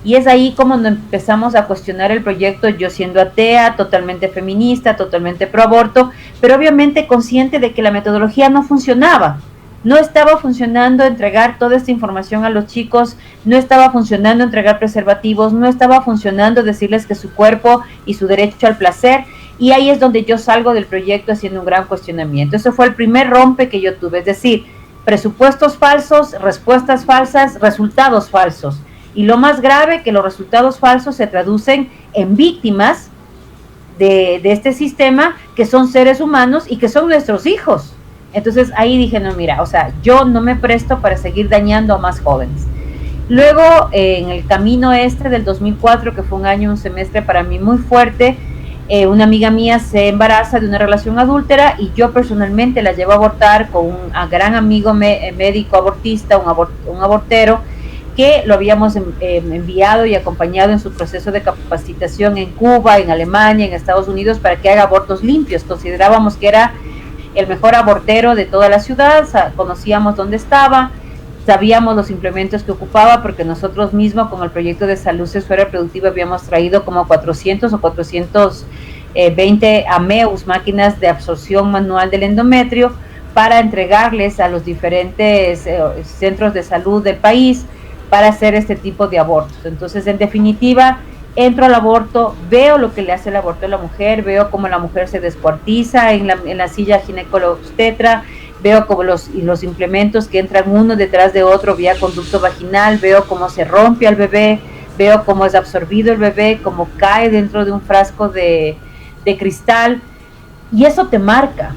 Y es ahí como nos empezamos a cuestionar el proyecto, yo siendo atea, totalmente feminista, totalmente pro aborto, pero obviamente consciente de que la metodología no funcionaba. No estaba funcionando entregar toda esta información a los chicos, no estaba funcionando entregar preservativos, no estaba funcionando decirles que su cuerpo y su derecho al placer. Y ahí es donde yo salgo del proyecto haciendo un gran cuestionamiento. Ese fue el primer rompe que yo tuve, es decir, presupuestos falsos, respuestas falsas, resultados falsos. Y lo más grave, que los resultados falsos se traducen en víctimas de este sistema, que son seres humanos y que son nuestros hijos. Entonces ahí dije, no, mira, o sea, yo no me presto para seguir dañando a más jóvenes. Luego, en el camino del 2004, que fue un semestre para mí muy fuerte, una amiga mía se embaraza de una relación adúltera y yo personalmente la llevo a abortar con un gran amigo médico abortista, un abortero, que lo habíamos enviado y acompañado en su proceso de capacitación en Cuba, en Alemania, en Estados Unidos, para que haga abortos limpios. Considerábamos que era el mejor abortero de toda la ciudad, conocíamos dónde estaba, sabíamos los implementos que ocupaba, porque nosotros mismos con el proyecto de salud sexual reproductiva habíamos traído como 400 o 420 AMEUS, máquinas de absorción manual del endometrio, para entregarles a los diferentes centros de salud del país para hacer este tipo de abortos. Entonces, en definitiva, entro al aborto, veo lo que le hace el aborto a la mujer, veo cómo la mujer se descuartiza en la silla ginecobstetra, veo como los implementos que entran uno detrás de otro vía conducto vaginal, veo cómo se rompe al bebé, veo cómo es absorbido el bebé, cómo cae dentro de un frasco de cristal, y eso te marca,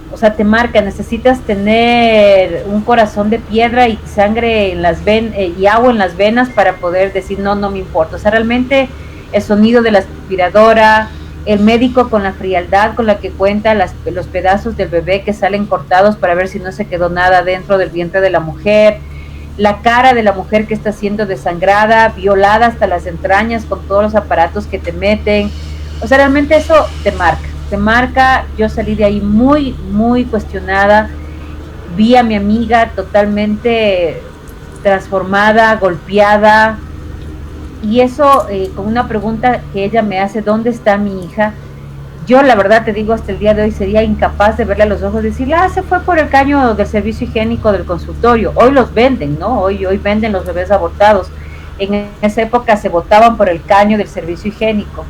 necesitas tener un corazón de piedra y sangre en las y agua en las venas para poder decir no me importa. O sea, realmente el sonido de la aspiradora, el médico con la frialdad con la que cuenta los pedazos del bebé que salen cortados para ver si no se quedó nada dentro del vientre de la mujer, la cara de la mujer que está siendo desangrada, violada hasta las entrañas con todos los aparatos que te meten. O sea, realmente eso te marca. Yo salí de ahí muy, muy cuestionada, vi a mi amiga totalmente transformada, golpeada, y eso con una pregunta que ella me hace, ¿dónde está mi hija? Yo la verdad te digo, hasta el día de hoy sería incapaz de verle a los ojos y decirle, se fue por el caño del servicio higiénico del consultorio. Hoy los venden, ¿no? Hoy venden los bebés abortados. En esa época se botaban por el caño del servicio higiénico.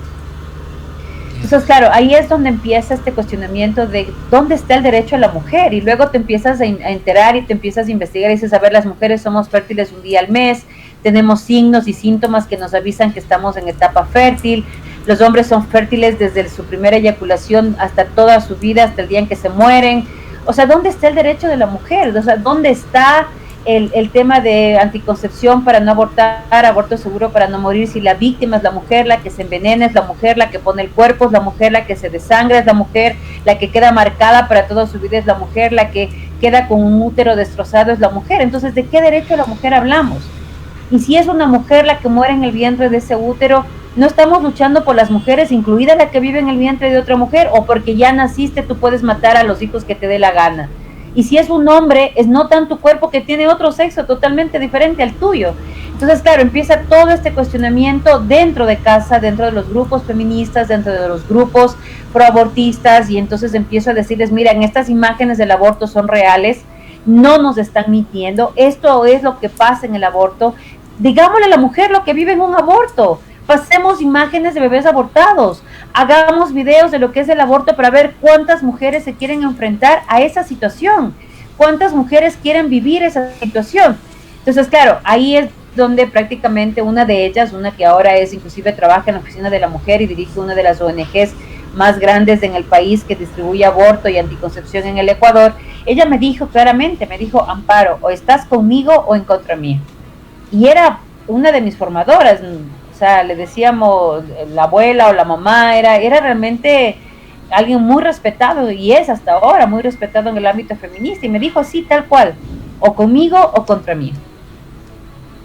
Entonces, claro, ahí es donde empieza este cuestionamiento de dónde está el derecho a la mujer, y luego te empiezas a enterar y te empiezas a investigar y dices, a ver, las mujeres somos fértiles un día al mes, tenemos signos y síntomas que nos avisan que estamos en etapa fértil, los hombres son fértiles desde su primera eyaculación hasta toda su vida, hasta el día en que se mueren. O sea, ¿dónde está el derecho de la mujer? O sea, ¿dónde está el tema de anticoncepción para no abortar, aborto seguro para no morir, si la víctima es la mujer, la que se envenena es la mujer, la que pone el cuerpo es la mujer, la que se desangra es la mujer, la que queda marcada para toda su vida es la mujer, la que queda con un útero destrozado es la mujer. Entonces, ¿de qué derecho a la mujer hablamos? Y si es una mujer la que muere en el vientre de ese útero, no estamos luchando por las mujeres, incluida la que vive en el vientre de otra mujer, o porque ya naciste tú puedes matar a los hijos que te dé la gana. Y si es un hombre, es no tan tu cuerpo que tiene otro sexo totalmente diferente al tuyo. Entonces, claro, empieza todo este cuestionamiento dentro de casa, dentro de los grupos feministas, dentro de los grupos proabortistas, y entonces empiezo a decirles, miren, estas imágenes del aborto son reales, no nos están mintiendo, esto es lo que pasa en el aborto. Digámosle a la mujer lo que vive en un aborto. Pasemos imágenes de bebés abortados, hagamos videos de lo que es el aborto para ver cuántas mujeres se quieren enfrentar a esa situación, cuántas mujeres quieren vivir esa situación. Entonces, claro, ahí es donde prácticamente una de ellas, una que ahora es, inclusive trabaja en la Oficina de la Mujer y dirige una de las ONGs más grandes en el país que distribuye aborto y anticoncepción en el Ecuador, ella me dijo claramente, me dijo, Amparo, o estás conmigo o en contra mía. Y era una de mis formadoras. O sea, le decíamos la abuela o la mamá, era realmente alguien muy respetado, y es hasta ahora muy respetado en el ámbito feminista, y me dijo así, tal cual, o conmigo o contra mí.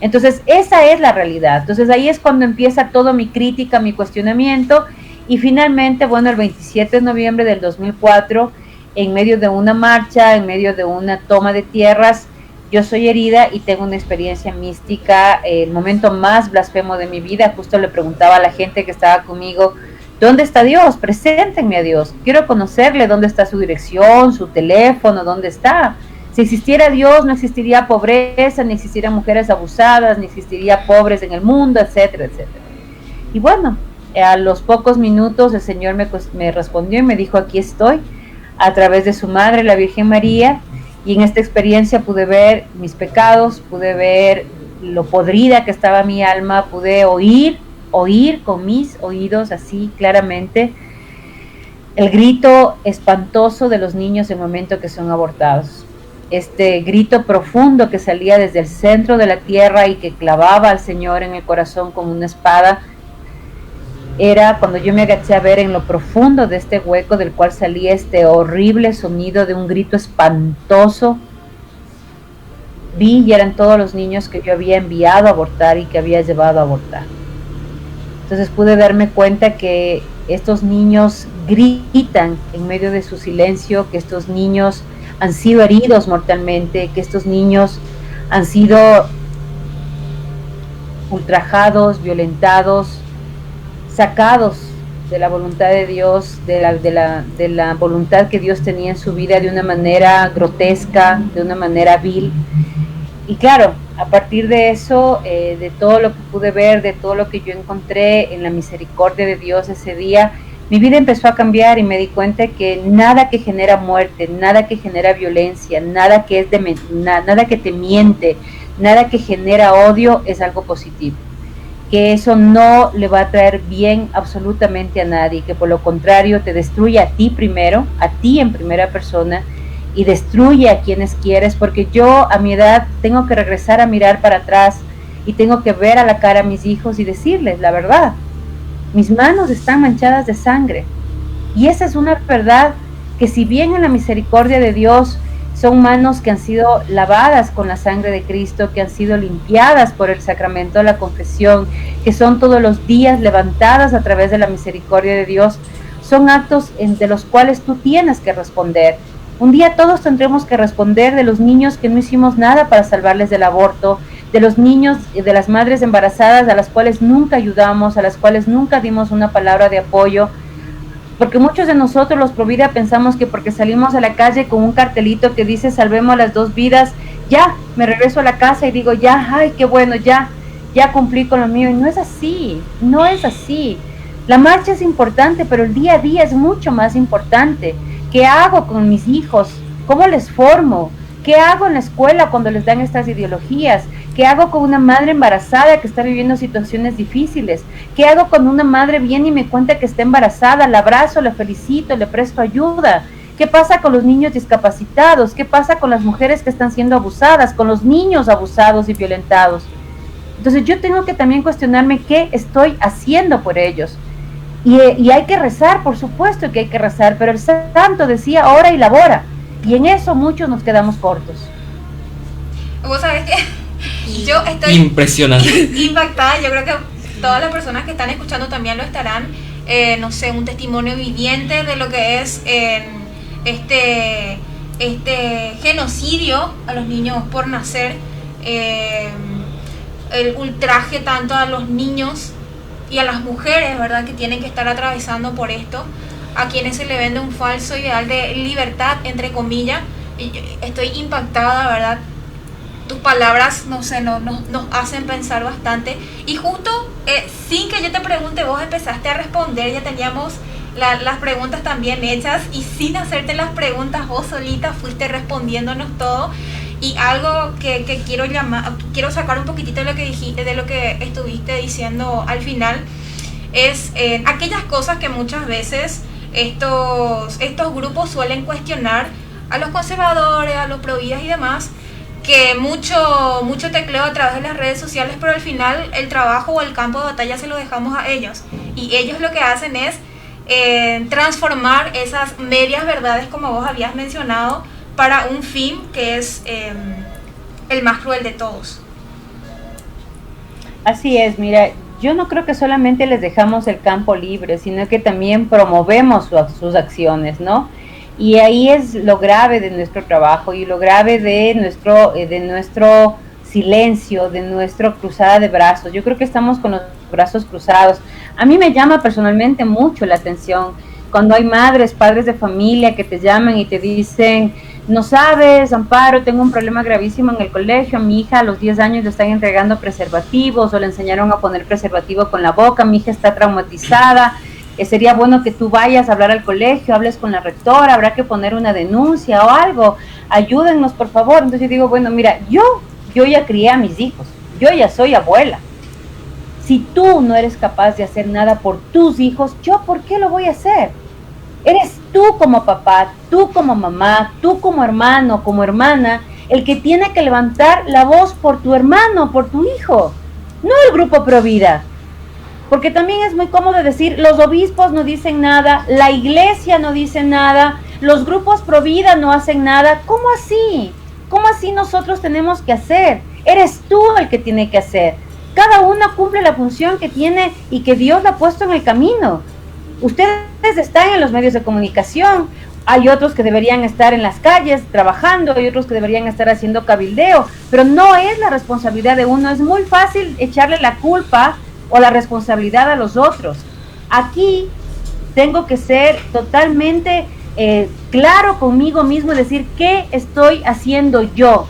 Entonces, esa es la realidad. Entonces, ahí es cuando empieza toda mi crítica, mi cuestionamiento, y finalmente, bueno, el 27 de noviembre del 2004, en medio de una marcha, en medio de una toma de tierras, yo soy herida y tengo una experiencia mística, el momento más blasfemo de mi vida. Justo le preguntaba a la gente que estaba conmigo, ¿dónde está Dios? Preséntenme a Dios, quiero conocerle, ¿dónde está su dirección, su teléfono, dónde está? Si existiera Dios, no existiría pobreza, ni existirían mujeres abusadas, ni existiría pobres en el mundo, etcétera, etcétera. Y bueno, a los pocos minutos el Señor me respondió y me dijo, aquí estoy, a través de su madre, la Virgen María. Y en esta experiencia pude ver mis pecados, pude ver lo podrida que estaba mi alma, pude oír con mis oídos así claramente el grito espantoso de los niños en el momento que son abortados. Este grito profundo que salía desde el centro de la tierra y que clavaba al Señor en el corazón como una espada, era cuando yo me agaché a ver en lo profundo de este hueco del cual salía este horrible sonido de un grito espantoso. Vi y eran todos los niños que yo había enviado a abortar y que había llevado a abortar. Entonces pude darme cuenta que estos niños gritan en medio de su silencio, que estos niños han sido heridos mortalmente, que estos niños han sido ultrajados, violentados, sacados de la voluntad de Dios, de la voluntad que Dios tenía en su vida de una manera grotesca, de una manera vil. Y claro, a partir de eso, de todo lo que pude ver, de todo lo que yo encontré en la misericordia de Dios ese día, mi vida empezó a cambiar y me di cuenta que nada que genera muerte, nada que genera violencia, nada que te miente, nada que genera odio es algo positivo. Que eso no le va a traer bien absolutamente a nadie, que por lo contrario te destruye a ti primero, a ti en primera persona, y destruye a quienes quieres, porque yo a mi edad tengo que regresar a mirar para atrás y tengo que ver a la cara a mis hijos y decirles la verdad. Mis manos están manchadas de sangre, y esa es una verdad que, si bien en la misericordia de Dios son manos que han sido lavadas con la sangre de Cristo, que han sido limpiadas por el sacramento de la confesión, que son todos los días levantadas a través de la misericordia de Dios, son actos de los cuales tú tienes que responder. Un día todos tendremos que responder de los niños que no hicimos nada para salvarles del aborto, de los niños y de las madres embarazadas a las cuales nunca ayudamos, a las cuales nunca dimos una palabra de apoyo, porque muchos de nosotros los Provida pensamos que porque salimos a la calle con un cartelito que dice salvemos las 2 vidas, ya me regreso a la casa y digo ya, ay qué bueno, ya cumplí con lo mío. Y no es así, no es así. La marcha es importante, pero el día a día es mucho más importante. ¿Qué hago con mis hijos? ¿Cómo les formo? ¿Qué hago en la escuela cuando les dan estas ideologías? ¿Qué hago con una madre embarazada que está viviendo situaciones difíciles? ¿Qué hago cuando una madre viene y me cuenta que está embarazada? La abrazo, la felicito, le presto ayuda. ¿Qué pasa con los niños discapacitados? ¿Qué pasa con las mujeres que están siendo abusadas? ¿Con los niños abusados y violentados? Entonces yo tengo que también cuestionarme qué estoy haciendo por ellos. Y hay que rezar, por supuesto que hay que rezar, pero el santo decía ora y labora. Y en eso muchos nos quedamos cortos. Vos sabés que yo estoy Impresionante. impactada. Yo creo que todas las personas que están escuchando también lo estarán. No sé, un testimonio viviente de lo que es este genocidio a los niños por nacer, el ultraje tanto a los niños y a las mujeres, ¿verdad?, que tienen que estar atravesando por esto, a quienes se le vende un falso ideal de libertad, entre comillas. Y yo estoy impactada, ¿verdad? Tus palabras, no sé, nos hacen pensar bastante. Y justo, sin que yo te pregunte, vos empezaste a responder, ya teníamos las preguntas también hechas, y sin hacerte las preguntas, vos solita fuiste respondiéndonos todo. Y algo que quiero sacar un poquitito de lo que dijiste, de lo que estuviste diciendo al final, es aquellas cosas que muchas veces estos grupos suelen cuestionar a los conservadores, a los providas y demás, que mucho tecleo a través de las redes sociales, pero al final el trabajo o el campo de batalla se lo dejamos a ellos, y ellos lo que hacen es transformar esas medias verdades, como vos habías mencionado, para un fin que es el más cruel de todos. Así es, mira, yo no creo que solamente les dejamos el campo libre, sino que también promovemos sus acciones, ¿no? Y ahí es lo grave de nuestro trabajo y lo grave de nuestro silencio, de nuestra cruzada de brazos. Yo creo que estamos con los brazos cruzados. A mí me llama personalmente mucho la atención cuando hay madres, padres de familia que te llaman y te dicen: no sabes, Amparo, tengo un problema gravísimo en el colegio, a mi hija a los 10 años le están entregando preservativos o le enseñaron a poner preservativo con la boca, mi hija está traumatizada, sería bueno que tú vayas a hablar al colegio, hables con la rectora, habrá que poner una denuncia o algo, ayúdennos por favor. Entonces yo digo, bueno, mira, yo ya crié a mis hijos, yo ya soy abuela. Si tú no eres capaz de hacer nada por tus hijos, ¿yo por qué lo voy a hacer? Eres tú como papá, tú como mamá, tú como hermano, como hermana, el que tiene que levantar la voz por tu hermano, por tu hijo, no el grupo Provida. Porque también es muy cómodo decir, los obispos no dicen nada, la iglesia no dice nada, los grupos Provida no hacen nada. ¿Cómo así? ¿Cómo así nosotros tenemos que hacer? Eres tú el que tiene que hacer. Cada uno cumple la función que tiene y que Dios le ha puesto en el camino. Ustedes están en los medios de comunicación, hay otros que deberían estar en las calles trabajando, hay otros que deberían estar haciendo cabildeo, pero no es la responsabilidad de uno. Es muy fácil echarle la culpa o la responsabilidad a los otros. Aquí tengo que ser totalmente claro conmigo mismo y decir qué estoy haciendo yo,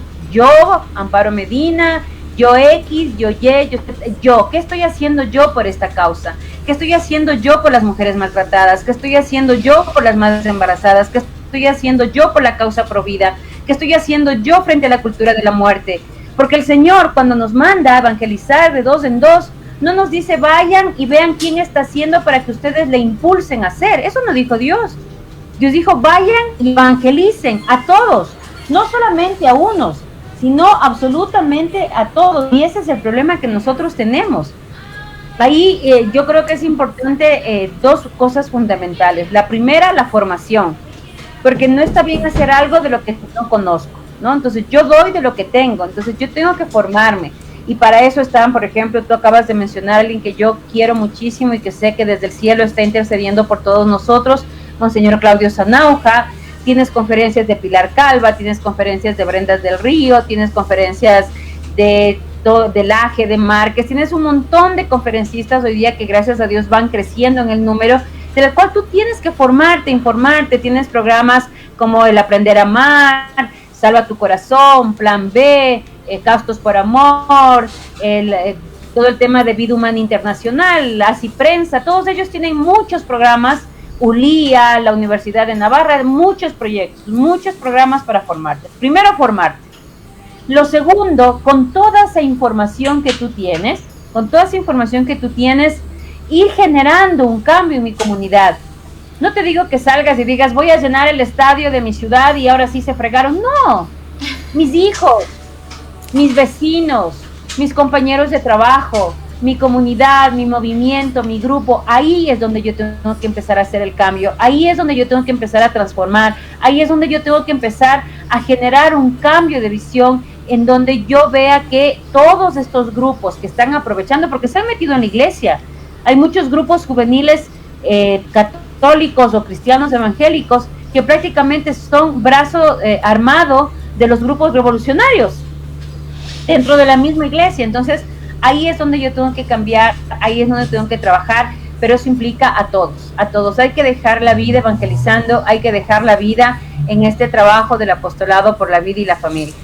Amparo Medina, yo X, yo Y, yo, ¿qué estoy haciendo yo por esta causa? ¿Qué estoy haciendo yo por las mujeres maltratadas? ¿Qué estoy haciendo yo por las madres embarazadas? ¿Qué estoy haciendo yo por la causa Provida? ¿Qué estoy haciendo yo frente a la cultura de la muerte? Porque el Señor, cuando nos manda a evangelizar de 2 en 2, no nos dice vayan y vean quién está haciendo para que ustedes le impulsen a hacer. Eso no dijo Dios. Dios dijo vayan y evangelicen a todos, no solamente a unos, sino absolutamente a todos. Y ese es el problema que nosotros tenemos. Ahí yo creo que es importante 2 cosas fundamentales. La primera, la formación, porque no está bien hacer algo de lo que no conozco, ¿no? Entonces yo doy de lo que tengo, entonces yo tengo que formarme. Y para eso están, por ejemplo, tú acabas de mencionar a alguien que yo quiero muchísimo y que sé que desde el cielo está intercediendo por todos nosotros, Monseñor Claudio Sanauja. Tienes conferencias de Pilar Calva, tienes conferencias de Brenda del Río, tienes conferencias de Laje, de Márquez, tienes un montón de conferencistas hoy día que gracias a Dios van creciendo en el número, de la cual tú tienes que formarte, informarte. Tienes programas como el Aprender a Amar, Salva tu Corazón, Plan B, Castos por Amor, todo el tema de Vida Humana Internacional, Así Prensa, todos ellos tienen muchos programas, ULIA, la Universidad de Navarra, muchos proyectos, muchos programas para formarte. Primero, formarte. Lo segundo, con toda esa información que tú tienes, ir generando un cambio en mi comunidad. No te digo que salgas y digas, voy a llenar el estadio de mi ciudad y ahora sí se fregaron. No, mis hijos, mis vecinos, mis compañeros de trabajo, mi comunidad, mi movimiento, mi grupo, ahí es donde yo tengo que empezar a hacer el cambio, ahí es donde yo tengo que empezar a transformar, ahí es donde yo tengo que empezar a generar un cambio de visión en donde yo vea que todos estos grupos que están aprovechando, porque se han metido en la iglesia, hay muchos grupos juveniles católicos o cristianos evangélicos que prácticamente son brazo armado de los grupos revolucionarios dentro de la misma iglesia. Entonces ahí es donde yo tengo que cambiar, ahí es donde tengo que trabajar, pero eso implica a todos. Hay que dejar la vida evangelizando, hay que dejar la vida en este trabajo del apostolado por la vida y la familia.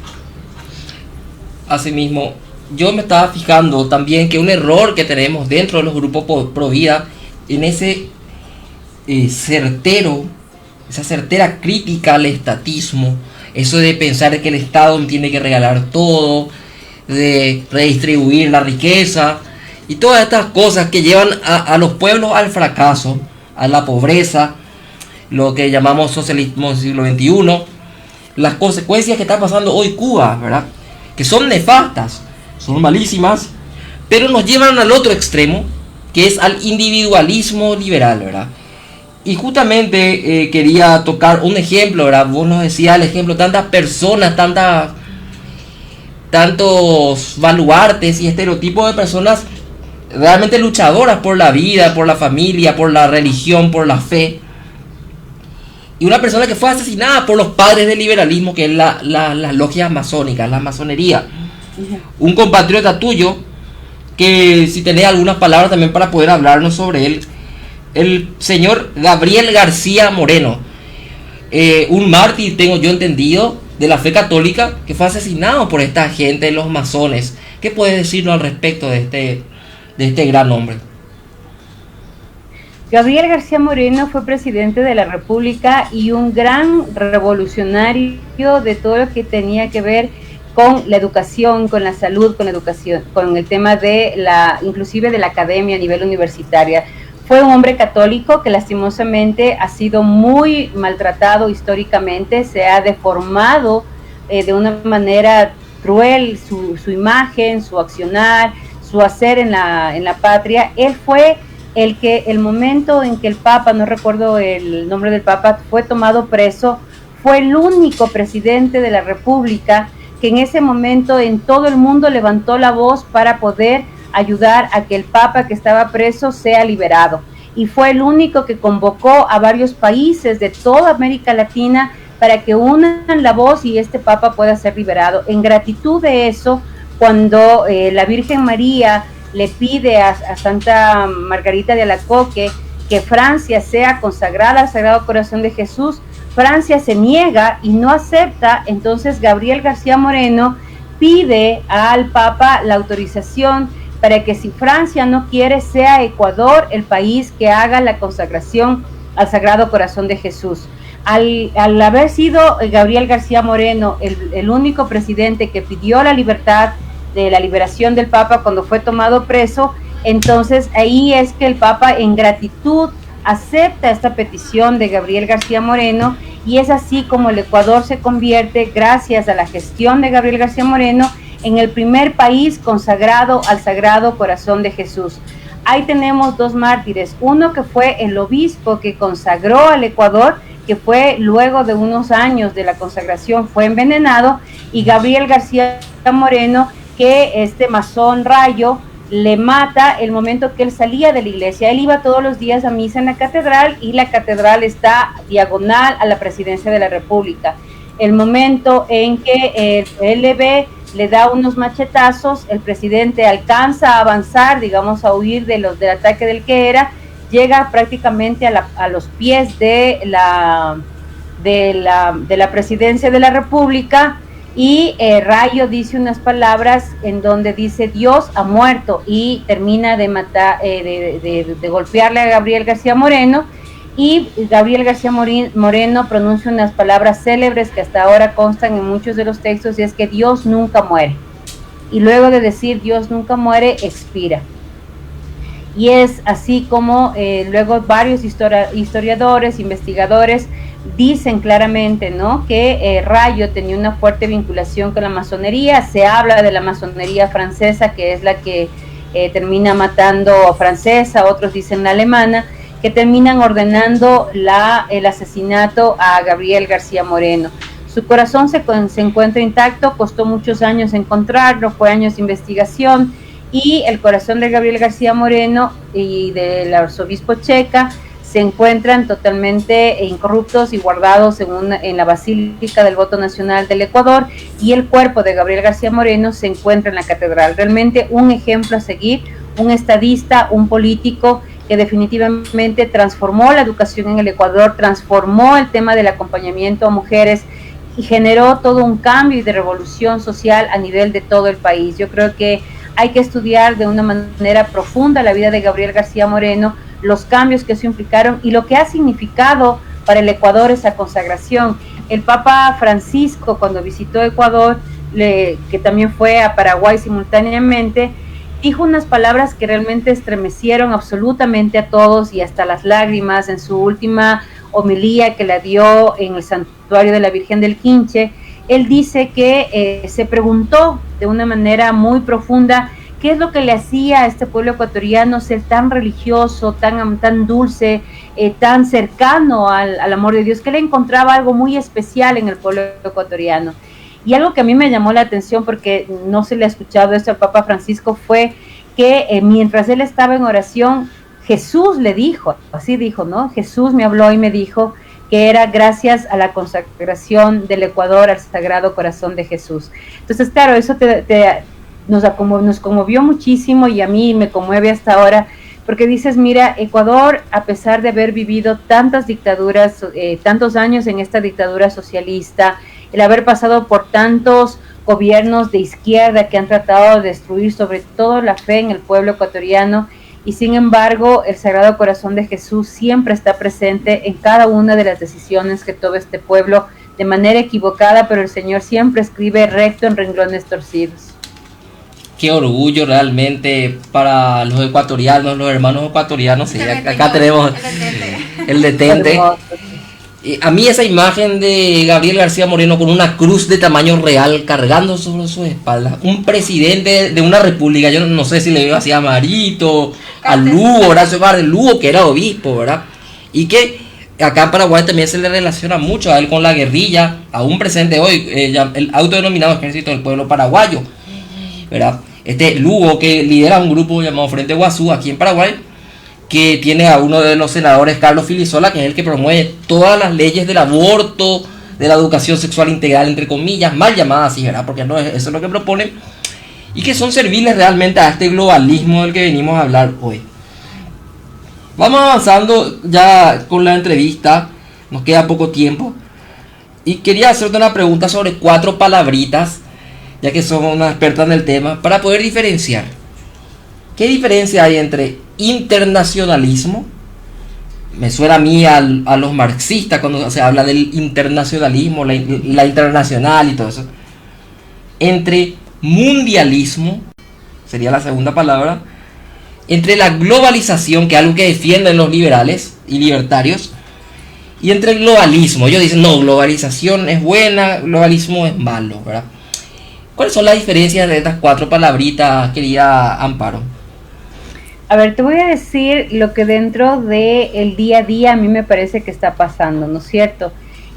Asimismo, yo me estaba fijando también que un error que tenemos dentro de los grupos pro vida, en ese esa certera crítica al estatismo, eso de pensar que el Estado tiene que regalar todo, de redistribuir la riqueza y todas estas cosas que llevan a los pueblos al fracaso, a la pobreza, lo que llamamos socialismo del siglo XXI, las consecuencias que está pasando hoy Cuba, ¿verdad? Que son nefastas, son malísimas, pero nos llevan al otro extremo, que es al individualismo liberal, ¿verdad? Y justamente quería tocar un ejemplo, ¿verdad? Vos nos decías el ejemplo, tantas personas, tantos baluartes y estereotipos de personas realmente luchadoras por la vida, por la familia, por la religión, por la fe. Y una persona que fue asesinada por los padres del liberalismo, que es las logias masónicas, la masonería. Un compatriota tuyo, que si tenés algunas palabras también para poder hablarnos sobre él, el señor Gabriel García Moreno, un mártir, tengo yo entendido, de la fe católica, que fue asesinado por esta gente, los masones. ¿Qué puedes decirnos al respecto de este gran hombre? Gabriel García Moreno fue presidente de la República y un gran revolucionario de todo lo que tenía que ver con la educación, con la salud, con la educación, con el tema de inclusive de la academia a nivel universitaria. Fue un hombre católico que lastimosamente ha sido muy maltratado históricamente, se ha deformado de una manera cruel su imagen, su accionar, su hacer en la patria. Él fue el momento en que el Papa, no recuerdo el nombre del Papa, fue tomado preso, fue el único presidente de la República que en ese momento en todo el mundo levantó la voz para poder ayudar a que el Papa que estaba preso sea liberado. Y fue el único que convocó a varios países de toda América Latina para que unan la voz y este Papa pueda ser liberado. En gratitud de eso, cuando la Virgen María le pide a Santa Margarita de Alacoque que Francia sea consagrada al Sagrado Corazón de Jesús, Francia se niega y no acepta. Entonces Gabriel García Moreno pide al Papa la autorización para que si Francia no quiere, sea Ecuador el país que haga la consagración al Sagrado Corazón de Jesús. Al haber sido Gabriel García Moreno el único presidente que pidió la libertad, de la liberación del Papa cuando fue tomado preso, entonces ahí es que el Papa en gratitud acepta esta petición de Gabriel García Moreno, y es así como el Ecuador se convierte, gracias a la gestión de Gabriel García Moreno, en el primer país consagrado al Sagrado Corazón de Jesús. Ahí tenemos dos mártires, uno que fue el obispo que consagró al Ecuador, que fue luego de unos años de la consagración fue envenenado, y Gabriel García Moreno, que este masón Rayo le mata el momento que él salía de la iglesia. Él iba todos los días a misa en la catedral, y la catedral está diagonal a la presidencia de la República. El momento en que el LB le da unos machetazos, el presidente alcanza a avanzar, digamos, a huir del ataque del que era, llega prácticamente a los pies de la presidencia de la República, y Rayo dice unas palabras en donde dice Dios ha muerto, y termina de matar, de golpearle a Gabriel García Moreno, y Gabriel García Moreno pronuncia unas palabras célebres que hasta ahora constan en muchos de los textos, y es que Dios nunca muere, y luego de decir Dios nunca muere, expira. y es así como luego varios historiadores, investigadores dicen claramente, ¿no?, que Rayo tenía una fuerte vinculación con la masonería. Se habla de la masonería francesa, que es la que termina matando a francesa, otros dicen la alemana, que terminan ordenando el asesinato a Gabriel García Moreno. Su corazón se encuentra intacto, costó muchos años encontrarlo, fue años de investigación, y el corazón de Gabriel García Moreno y del arzobispo Checa se encuentran totalmente incorruptos y guardados en la Basílica del Voto Nacional del Ecuador, y el cuerpo de Gabriel García Moreno se encuentra en la catedral. Realmente un ejemplo a seguir, un estadista, un político que definitivamente transformó la educación en el Ecuador, transformó el tema del acompañamiento a mujeres y generó todo un cambio y de revolución social a nivel de todo el país. Yo creo que hay que estudiar de una manera profunda la vida de Gabriel García Moreno, los cambios que eso implicaron y lo que ha significado para el Ecuador esa consagración. El Papa Francisco, cuando visitó Ecuador, que también fue a Paraguay simultáneamente, dijo unas palabras que realmente estremecieron absolutamente a todos y hasta las lágrimas en su última homilía que la dio en el santuario de la Virgen del Quinche. Él dice que se preguntó de una manera muy profunda qué es lo que le hacía a este pueblo ecuatoriano ser tan religioso, tan dulce, tan cercano al amor de Dios, que le encontraba algo muy especial en el pueblo ecuatoriano. Y algo que a mí me llamó la atención, porque no se le ha escuchado esto al Papa Francisco, fue que mientras él estaba en oración, Jesús le dijo, así dijo, ¿no? Jesús me habló y me dijo que era gracias a la consagración del Ecuador al Sagrado Corazón de Jesús. Entonces, claro, eso nos conmovió muchísimo, y a mí me conmueve hasta ahora, porque dices, mira, Ecuador, a pesar de haber vivido tantas dictaduras, tantos años en esta dictadura socialista, el haber pasado por tantos gobiernos de izquierda que han tratado de destruir sobre todo la fe en el pueblo ecuatoriano, y sin embargo el Sagrado Corazón de Jesús siempre está presente en cada una de las decisiones que toma este pueblo de manera equivocada, pero el Señor siempre escribe recto en renglones torcidos. Qué orgullo realmente para los ecuatorianos, los hermanos ecuatorianos. Sí, acá tenemos el detente. A mí esa imagen de Gabriel García Moreno con una cruz de tamaño real cargando sobre sus espaldas, un presidente de una república, yo no sé si le veo así a Marito, a Lugo, Horacio Barre Lugo, que era obispo, ¿verdad? Y que acá en Paraguay también se le relaciona mucho a él con la guerrilla, aún presente hoy, el autodenominado Ejército del Pueblo Paraguayo, ¿verdad? Este Lugo, que lidera un grupo llamado Frente Guazú aquí en Paraguay, que tiene a uno de los senadores, Carlos Filisola, que es el que promueve todas las leyes del aborto, de la educación sexual integral, entre comillas, mal llamadas así, ¿verdad? Porque no es, eso es lo que proponen, y que son serviles realmente a este globalismo del que venimos a hablar hoy. Vamos avanzando ya con la entrevista, nos queda poco tiempo, y quería hacerte una pregunta sobre 4 palabritas, ya que somos una experta en el tema, para poder diferenciar. ¿Qué diferencia hay entre internacionalismo? Me suena a mí a los marxistas cuando se habla del internacionalismo, la internacional y todo eso. Entre mundialismo, sería la segunda palabra. Entre la globalización, que es algo que defienden los liberales y libertarios. Y entre el globalismo. Ellos dicen, no, globalización es buena, globalismo es malo, ¿verdad? ¿Cuáles son las diferencias de estas 4 palabritas, querida Amparo? A ver, te voy a decir lo que dentro del día a día a mí me parece que está pasando, ¿no es cierto?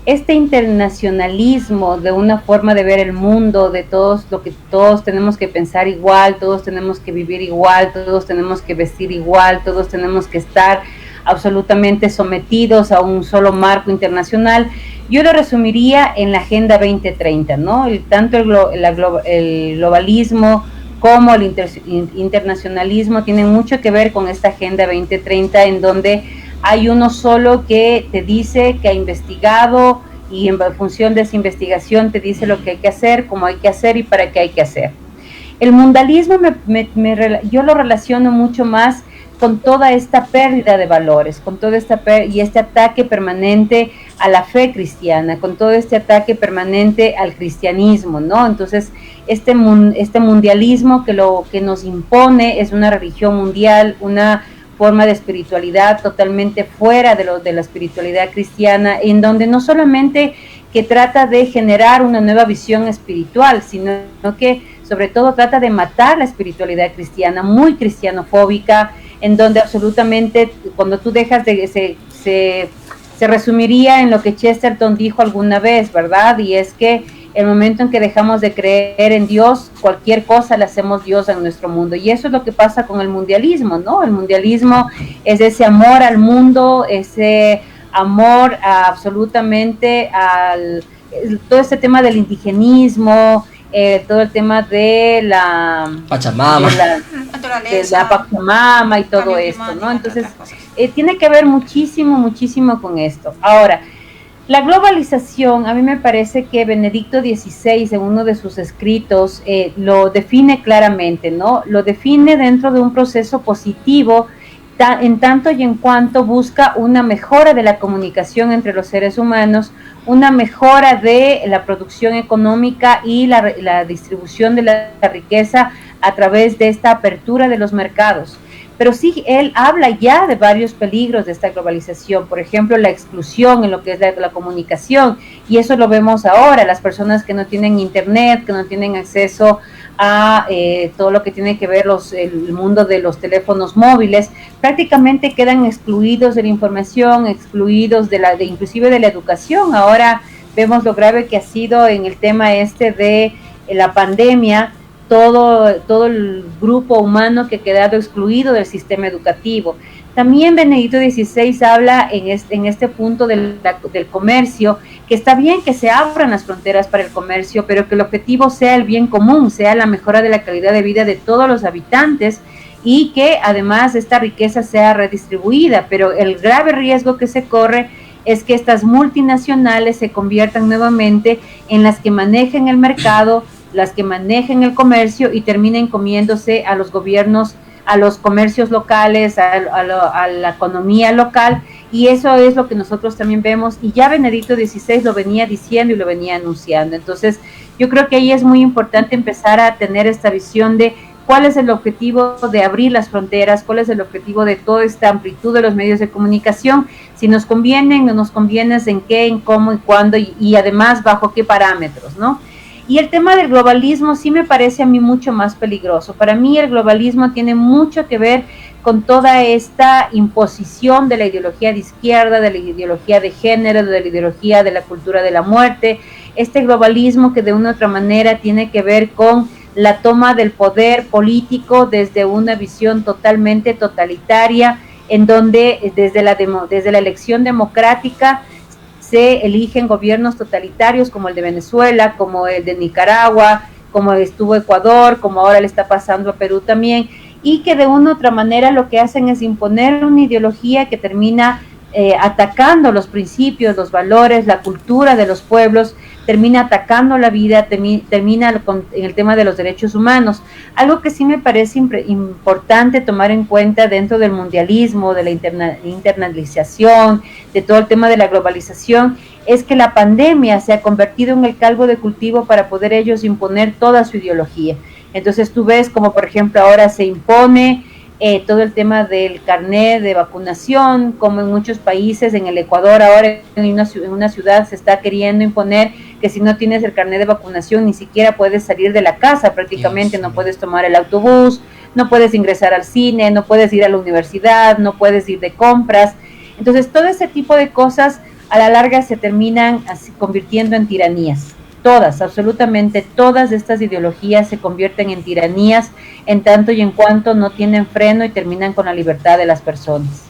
Este internacionalismo de una forma de ver el mundo, de todos, lo que todos tenemos que pensar igual, todos tenemos que vivir igual, todos tenemos que vestir igual, todos tenemos que estar absolutamente sometidos a un solo marco internacional. Yo lo resumiría en la Agenda 2030, ¿no? Tanto el globalismo como el internacionalismo tienen mucho que ver con esta Agenda 2030, en donde hay uno solo que te dice que ha investigado, y en función de esa investigación te dice lo que hay que hacer, cómo hay que hacer y para qué hay que hacer. El mundialismo yo lo relaciono mucho más con toda esta pérdida de valores, con toda y este ataque permanente a la fe cristiana, con todo este ataque permanente al cristianismo, ¿no? Entonces, este mundialismo que lo que nos impone es una religión mundial, una forma de espiritualidad totalmente fuera de la espiritualidad cristiana, en donde no solamente que trata de generar una nueva visión espiritual, sino que sobre todo trata de matar la espiritualidad cristiana, muy cristianofóbica, en donde absolutamente cuando tú dejas de se resumiría en lo que Chesterton dijo alguna vez, ¿verdad? Y es que el momento en que dejamos de creer en Dios, cualquier cosa le hacemos Dios en nuestro mundo. Y eso es lo que pasa con el mundialismo, ¿no? El mundialismo es ese amor al mundo, ese amor absolutamente todo este tema del indigenismo, todo el tema de la Pachamama, de la Pachamama y todo esto, ¿no? Entonces, tiene que ver muchísimo con esto. Ahora, la globalización, a mí me parece que Benedicto XVI, en uno de sus escritos, lo define claramente, ¿no? Lo define dentro de un proceso positivo, en tanto y en cuanto busca una mejora de la comunicación entre los seres humanos, una mejora de la producción económica y la distribución de la riqueza a través de esta apertura de los mercados. Pero sí, él habla ya de varios peligros de esta globalización, por ejemplo, la exclusión en lo que es la comunicación, y eso lo vemos ahora, las personas que no tienen internet, que no tienen acceso a todo lo que tiene que ver el mundo de los teléfonos móviles, prácticamente quedan excluidos de la información, excluidos inclusive de la educación. Ahora vemos lo grave que ha sido en el tema de la pandemia, todo el grupo humano que ha quedado excluido del sistema educativo. También Benedicto XVI habla en este punto del comercio, que está bien que se abran las fronteras para el comercio, pero que el objetivo sea el bien común, sea la mejora de la calidad de vida de todos los habitantes y que además esta riqueza sea redistribuida. Pero el grave riesgo que se corre es que estas multinacionales se conviertan nuevamente en las que manejen el mercado, las que manejen el comercio y terminen comiéndose a los gobiernos, a los comercios locales, a la economía local, y eso es lo que nosotros también vemos, y ya Benedicto XVI lo venía diciendo y lo venía anunciando. Entonces, yo creo que ahí es muy importante empezar a tener esta visión de cuál es el objetivo de abrir las fronteras, cuál es el objetivo de toda esta amplitud de los medios de comunicación, si nos convienen, no nos conviene, en qué, en cómo y cuándo, y además bajo qué parámetros, ¿no? Y el tema del globalismo sí me parece a mí mucho más peligroso. Para mí el globalismo tiene mucho que ver con toda esta imposición de la ideología de izquierda, de la ideología de género, de la ideología de la cultura de la muerte. Este globalismo que de una u otra manera tiene que ver con la toma del poder político desde una visión totalmente totalitaria, en donde desde la elección democrática se eligen gobiernos totalitarios como el de Venezuela, como el de Nicaragua, como estuvo Ecuador, como ahora le está pasando a Perú también, y que de una u otra manera lo que hacen es imponer una ideología que termina atacando los principios, los valores, la cultura de los pueblos, termina atacando la vida, termina en el tema de los derechos humanos. Algo que sí me parece importante tomar en cuenta dentro del mundialismo, de la internalización, de todo el tema de la globalización, es que la pandemia se ha convertido en el caldo de cultivo para poder ellos imponer toda su ideología. Entonces tú ves como por ejemplo ahora se impone todo el tema del carnet de vacunación, como en muchos países, en el Ecuador ahora en una ciudad se está queriendo imponer que si no tienes el carnet de vacunación ni siquiera puedes salir de la casa prácticamente, no puedes tomar el autobús, no puedes ingresar al cine, no puedes ir a la universidad, no puedes ir de compras. Entonces todo ese tipo de cosas a la larga se terminan así convirtiendo en tiranías. Todas, absolutamente todas estas ideologías se convierten en tiranías en tanto y en cuanto no tienen freno y terminan con la libertad de las personas.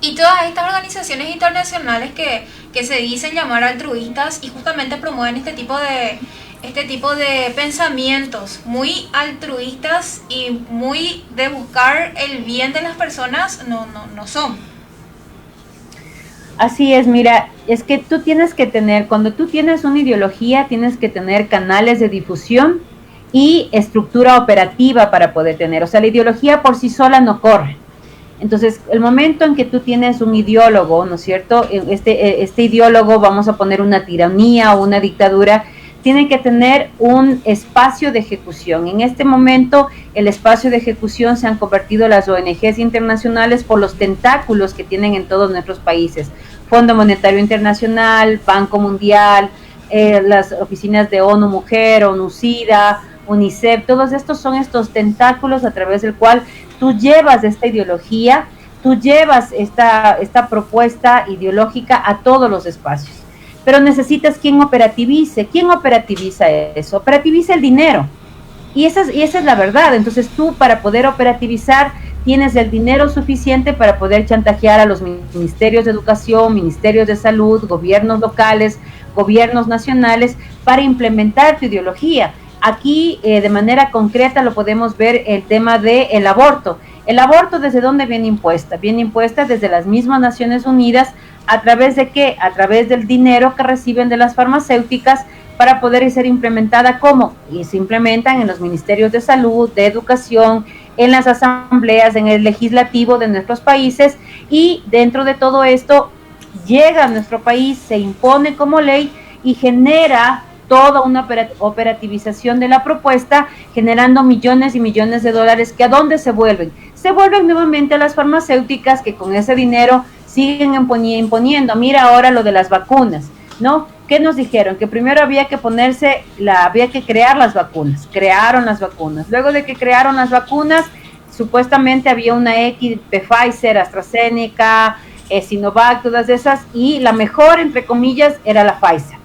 Y todas estas organizaciones internacionales que se dicen llamar altruistas y justamente promueven este tipo de pensamientos muy altruistas y muy de buscar el bien de las personas, no son. Así es, mira, es que tú tienes que tener, cuando tú tienes una ideología, tienes que tener canales de difusión y estructura operativa para poder tener, o sea, la ideología por sí sola no corre. Entonces, el momento en que tú tienes un ideólogo, ¿no es cierto? Este ideólogo, vamos a poner una tiranía o una dictadura, tiene que tener un espacio de ejecución. En este momento, el espacio de ejecución se han convertido las ONGs internacionales por los tentáculos que tienen en todos nuestros países. Fondo Monetario Internacional, Banco Mundial, las oficinas de ONU Mujer, ONU SIDA, UNICEF, todos estos son estos tentáculos a través del cual tú llevas esta ideología, tú llevas esta propuesta ideológica a todos los espacios. Pero necesitas quien operativice. ¿Quién operativiza eso? Operativiza el dinero. Y esa es la verdad. Entonces tú, para poder operativizar, tienes el dinero suficiente para poder chantajear a los ministerios de educación, ministerios de salud, gobiernos locales, gobiernos nacionales, para implementar tu ideología. Aquí, de manera concreta, lo podemos ver el tema del aborto. ¿El aborto desde dónde viene impuesta? Viene impuesta desde las mismas Naciones Unidas. ¿A través de qué? A través del dinero que reciben de las farmacéuticas para poder ser implementada. ¿Cómo? Y se implementan en los ministerios de salud, de educación, en las asambleas, en el legislativo de nuestros países, y dentro de todo esto llega a nuestro país, se impone como ley y genera toda una operativización de la propuesta, generando millones y millones de dólares que ¿a dónde se vuelven? Se vuelven nuevamente a las farmacéuticas, que con ese dinero siguen imponiendo. Mira ahora lo de las vacunas, ¿no? ¿Qué nos dijeron? Que primero había que crear las vacunas. Crearon las vacunas. Luego de que crearon las vacunas, supuestamente había una X de Pfizer, AstraZeneca, Sinovac, todas esas, y la mejor, entre comillas, era la Pfizer.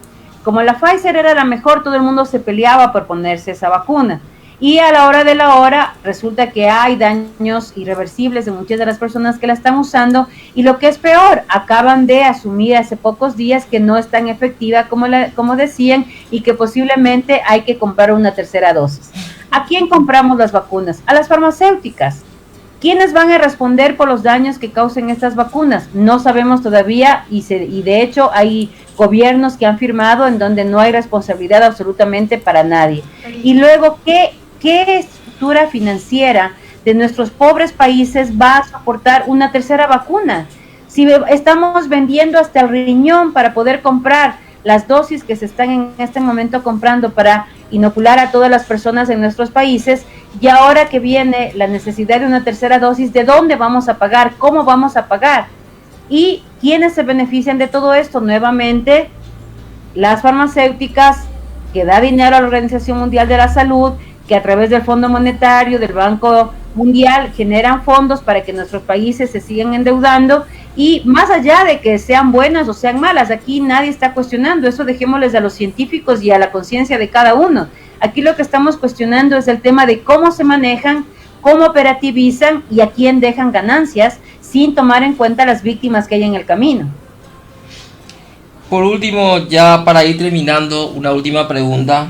Como la Pfizer era la mejor, todo el mundo se peleaba por ponerse esa vacuna. Y a la hora de la hora resulta que hay daños irreversibles de muchas de las personas que la están usando, y lo que es peor, acaban de asumir hace pocos días que no es tan efectiva como decían, y que posiblemente hay que comprar una tercera dosis. ¿A quién compramos las vacunas? A las farmacéuticas. ¿Quiénes van a responder por los daños que causen estas vacunas? No sabemos todavía, y de hecho hay gobiernos que han firmado en donde no hay responsabilidad absolutamente para nadie. Y luego, ¿qué estructura financiera de nuestros pobres países va a soportar una tercera vacuna? Si estamos vendiendo hasta el riñón para poder comprar las dosis que se están en este momento comprando para inocular a todas las personas en nuestros países, y ahora que viene la necesidad de una tercera dosis, ¿de dónde vamos a pagar? ¿Cómo vamos a pagar? ¿Y quiénes se benefician de todo esto? Nuevamente, las farmacéuticas, que da dinero a la Organización Mundial de la Salud, que a través del Fondo Monetario, del Banco Mundial, generan fondos para que nuestros países se sigan endeudando. Y más allá de que sean buenas o sean malas, aquí nadie está cuestionando, eso dejémosles a los científicos y a la conciencia de cada uno. Aquí lo que estamos cuestionando es el tema de cómo se manejan, cómo operativizan y a quién dejan ganancias, sin tomar en cuenta las víctimas que hay en el camino. Por último, ya para ir terminando, una última pregunta.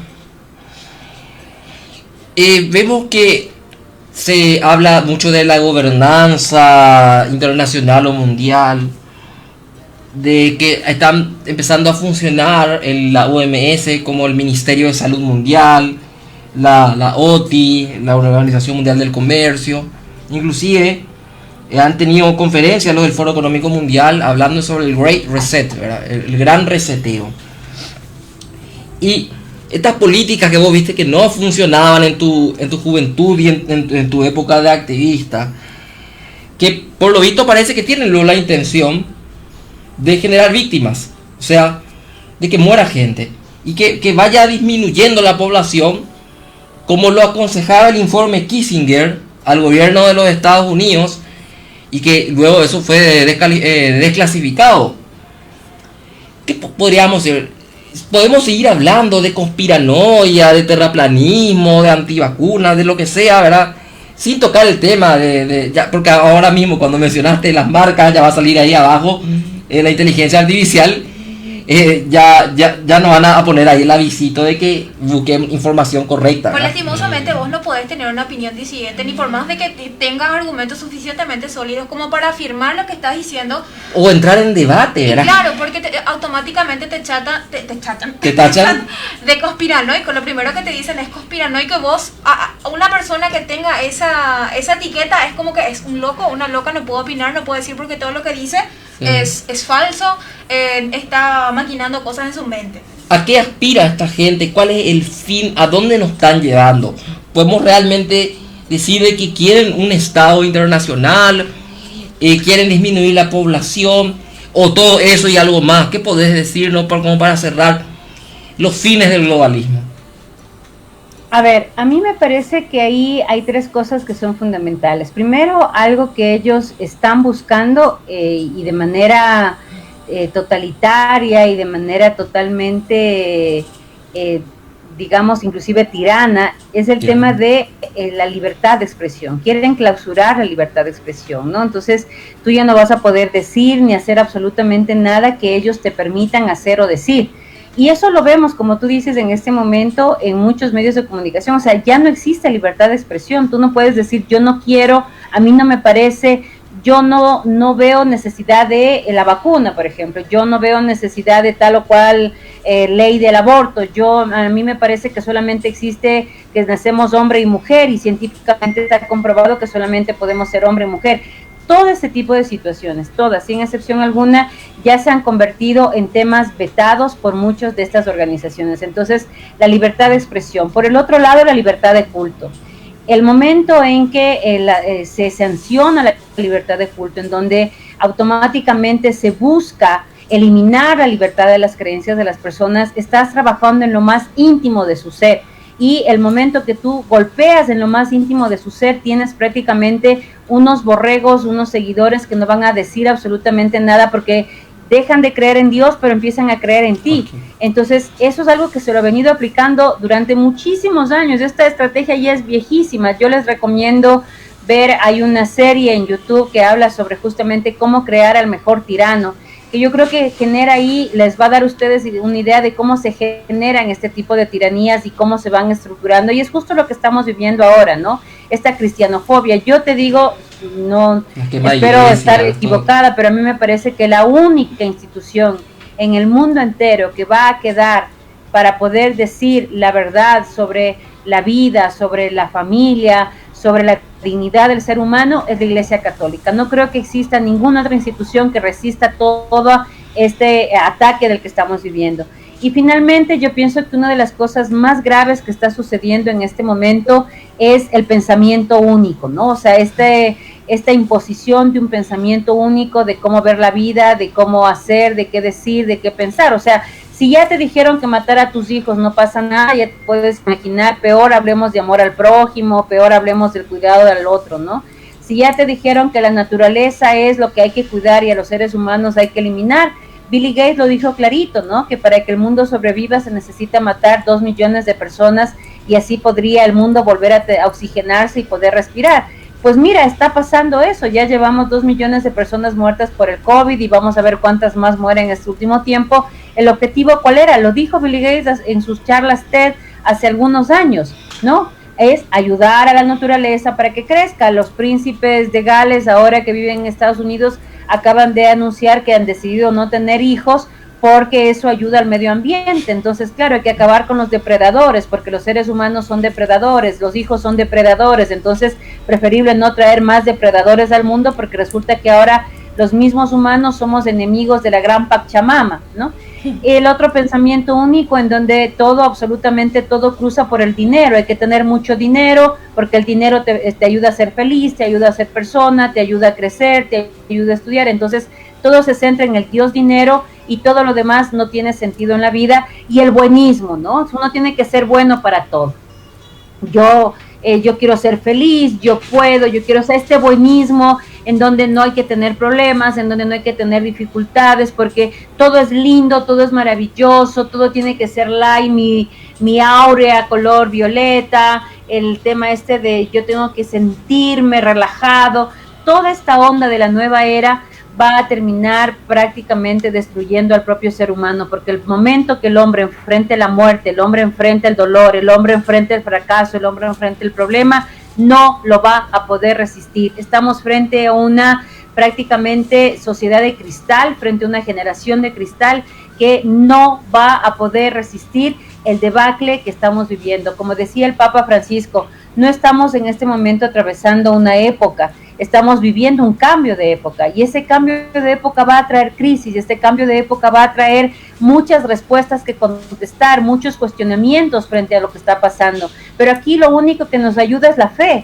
Vemos que se habla mucho de la gobernanza internacional o mundial, de que están empezando a funcionar la OMS como el Ministerio de Salud Mundial, la OTI, la Organización Mundial del Comercio. Inclusive han tenido conferencias los del Foro Económico Mundial hablando sobre el Great Reset, ¿verdad? El gran reseteo. Y estas políticas que vos viste que no funcionaban en tu juventud y en tu época de activista, que por lo visto parece que tienen la intención de generar víctimas, o sea, de que muera gente y que vaya disminuyendo la población, como lo aconsejaba el informe Kissinger al gobierno de los Estados Unidos, y que luego eso fue desclasificado. ¿Qué podríamos decir? Podemos seguir hablando de conspiranoia, de terraplanismo, de antivacunas, de lo que sea, ¿verdad? Sin tocar el tema ya, porque ahora mismo cuando mencionaste las marcas ya va a salir ahí abajo la inteligencia artificial, ya no van a poner ahí el avisito de que busquen información correcta, Pues ¿verdad? lastimosamente vos no podés tener una opinión disidente ni por más de que tengas argumentos suficientemente sólidos como para afirmar lo que estás diciendo. O entrar en debate, Y ¿verdad? claro, porque automáticamente te tachan. de conspiranoico. Lo primero que te dicen es conspiranoico. Vos, a una persona que tenga esa etiqueta es como que es un loco, una loca, no puedo opinar, no puedo decir porque todo lo que dice es falso, está maquinando cosas en su mente. ¿A qué aspira esta gente? ¿Cuál es el fin? ¿A dónde nos están llevando? ¿Podemos realmente decir de que quieren un Estado internacional? ¿Quieren disminuir la población? ¿O todo eso y algo más? ¿Qué podés decirnos como para cerrar los fines del globalismo? A ver, a mí me parece que ahí hay tres cosas que son fundamentales. Primero, algo que ellos están buscando y de manera totalitaria y de manera totalmente, digamos, inclusive tirana, es el tema de la libertad de expresión. Quieren clausurar la libertad de expresión, ¿no? Entonces, tú ya no vas a poder decir ni hacer absolutamente nada que ellos te permitan hacer o decir. Y eso lo vemos, como tú dices, en este momento en muchos medios de comunicación. O sea, ya no existe libertad de expresión. Tú no puedes decir, yo no quiero, a mí no me parece, yo no veo necesidad de la vacuna, por ejemplo. Yo no veo necesidad de tal o cual ley del aborto. A mí me parece que solamente existe que nacemos hombre y mujer y científicamente está comprobado que solamente podemos ser hombre y mujer. Todo ese tipo de situaciones, todas, sin excepción alguna, ya se han convertido en temas vetados por muchas de estas organizaciones. Entonces, la libertad de expresión. Por el otro lado, la libertad de culto. El momento en que se sanciona la libertad de culto, en donde automáticamente se busca eliminar la libertad de las creencias de las personas, estás trabajando en lo más íntimo de su ser. Y el momento que tú golpeas en lo más íntimo de su ser, tienes prácticamente unos borregos, unos seguidores que no van a decir absolutamente nada porque dejan de creer en Dios, pero empiezan a creer en ti. Okay. Entonces, eso es algo que se lo ha venido aplicando durante muchísimos años. Esta estrategia ya es viejísima. Yo les recomiendo ver, hay una serie en YouTube que habla sobre justamente cómo crear al mejor tirano, que yo creo que genera ahí, les va a dar a ustedes una idea de cómo se generan este tipo de tiranías y cómo se van estructurando, y es justo lo que estamos viviendo ahora, ¿no? Esta cristianofobia. Yo te digo, no espero estar equivocada, pero a mí me parece que la única institución en el mundo entero que va a quedar para poder decir la verdad sobre la vida, sobre la familia, sobre la dignidad del ser humano, es la Iglesia Católica. No creo que exista ninguna otra institución que resista todo este ataque del que estamos viviendo. Y finalmente yo pienso que una de las cosas más graves que está sucediendo en este momento es el pensamiento único, ¿no? O sea, esta imposición de un pensamiento único de cómo ver la vida, de cómo hacer, de qué decir, de qué pensar. O sea, si ya te dijeron que matar a tus hijos no pasa nada, ya te puedes imaginar, peor hablemos de amor al prójimo, peor hablemos del cuidado del otro, ¿no? Si ya te dijeron que la naturaleza es lo que hay que cuidar y a los seres humanos hay que eliminar, Billy Gates lo dijo clarito, ¿no? Que para que el mundo sobreviva se necesita matar 2 millones de personas y así podría el mundo volver a oxigenarse y poder respirar. Pues mira, está pasando eso, ya llevamos 2 millones de personas muertas por el COVID y vamos a ver cuántas más mueren en este último tiempo. ¿El objetivo cuál era? Lo dijo Billy Gates en sus charlas TED hace algunos años, ¿no? Es ayudar a la naturaleza para que crezca. Los príncipes de Gales, ahora que viven en Estados Unidos, acaban de anunciar que han decidido no tener hijos porque eso ayuda al medio ambiente. Entonces, claro, hay que acabar con los depredadores, porque los seres humanos son depredadores, los hijos son depredadores, entonces preferible no traer más depredadores al mundo, porque resulta que ahora los mismos humanos somos enemigos de la gran Pachamama, ¿no? El otro pensamiento único en donde todo, absolutamente todo cruza por el dinero. Hay que tener mucho dinero porque el dinero te ayuda a ser feliz, te ayuda a ser persona, te ayuda a crecer, te ayuda a estudiar. Entonces todo se centra en el Dios dinero y todo lo demás no tiene sentido en la vida. Y el buenismo, ¿no? Uno tiene que ser bueno para todo. Yo quiero ser feliz, yo puedo, yo quiero, o sea, este buenismo en donde no hay que tener problemas, en donde no hay que tener dificultades, porque todo es lindo, todo es maravilloso, todo tiene que ser light, mi áurea color violeta, el tema de yo tengo que sentirme relajado, toda esta onda de la nueva era va a terminar prácticamente destruyendo al propio ser humano, porque el momento que el hombre enfrente la muerte, el hombre enfrente el dolor, el hombre enfrente el fracaso, el hombre enfrente el problema, no lo va a poder resistir. Estamos frente a una prácticamente sociedad de cristal, frente a una generación de cristal que no va a poder resistir el debacle que estamos viviendo. Como decía el Papa Francisco, no estamos en este momento atravesando una época, estamos viviendo un cambio de época, y ese cambio de época va a traer crisis, este cambio de época va a traer muchas respuestas que contestar, muchos cuestionamientos frente a lo que está pasando, pero aquí lo único que nos ayuda es la fe.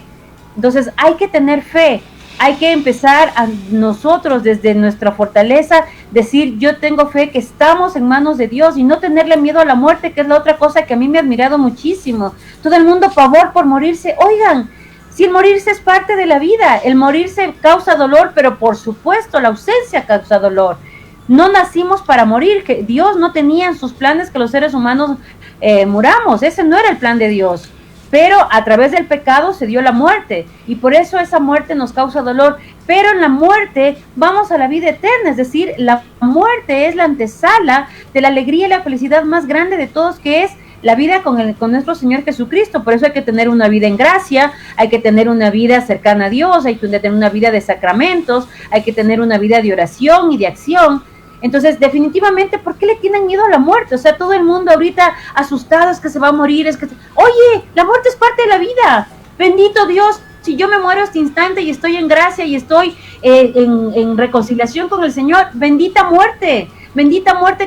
Entonces hay que tener fe, hay que empezar a nosotros desde nuestra fortaleza decir: yo tengo fe que estamos en manos de Dios, y no tenerle miedo a la muerte, que es la otra cosa que a mí me ha admirado muchísimo. Todo el mundo pavor por morirse. Oigan, si el morirse es parte de la vida, el morirse causa dolor, pero por supuesto la ausencia causa dolor. No nacimos para morir, que Dios no tenía en sus planes que los seres humanos muramos, ese no era el plan de Dios. Pero a través del pecado se dio la muerte, y por eso esa muerte nos causa dolor. Pero en la muerte vamos a la vida eterna, es decir, la muerte es la antesala de la alegría y la felicidad más grande de todos, que es la vida con nuestro Señor Jesucristo. Por eso hay que tener una vida en gracia, hay que tener una vida cercana a Dios, hay que tener una vida de sacramentos, hay que tener una vida de oración y de acción. Entonces, definitivamente, ¿por qué le tienen miedo a la muerte? O sea, todo el mundo ahorita asustado, es que se va a morir, es que... Oye, la muerte es parte de la vida. Bendito Dios, si yo me muero este instante y estoy en gracia y estoy en reconciliación con el Señor, bendita muerte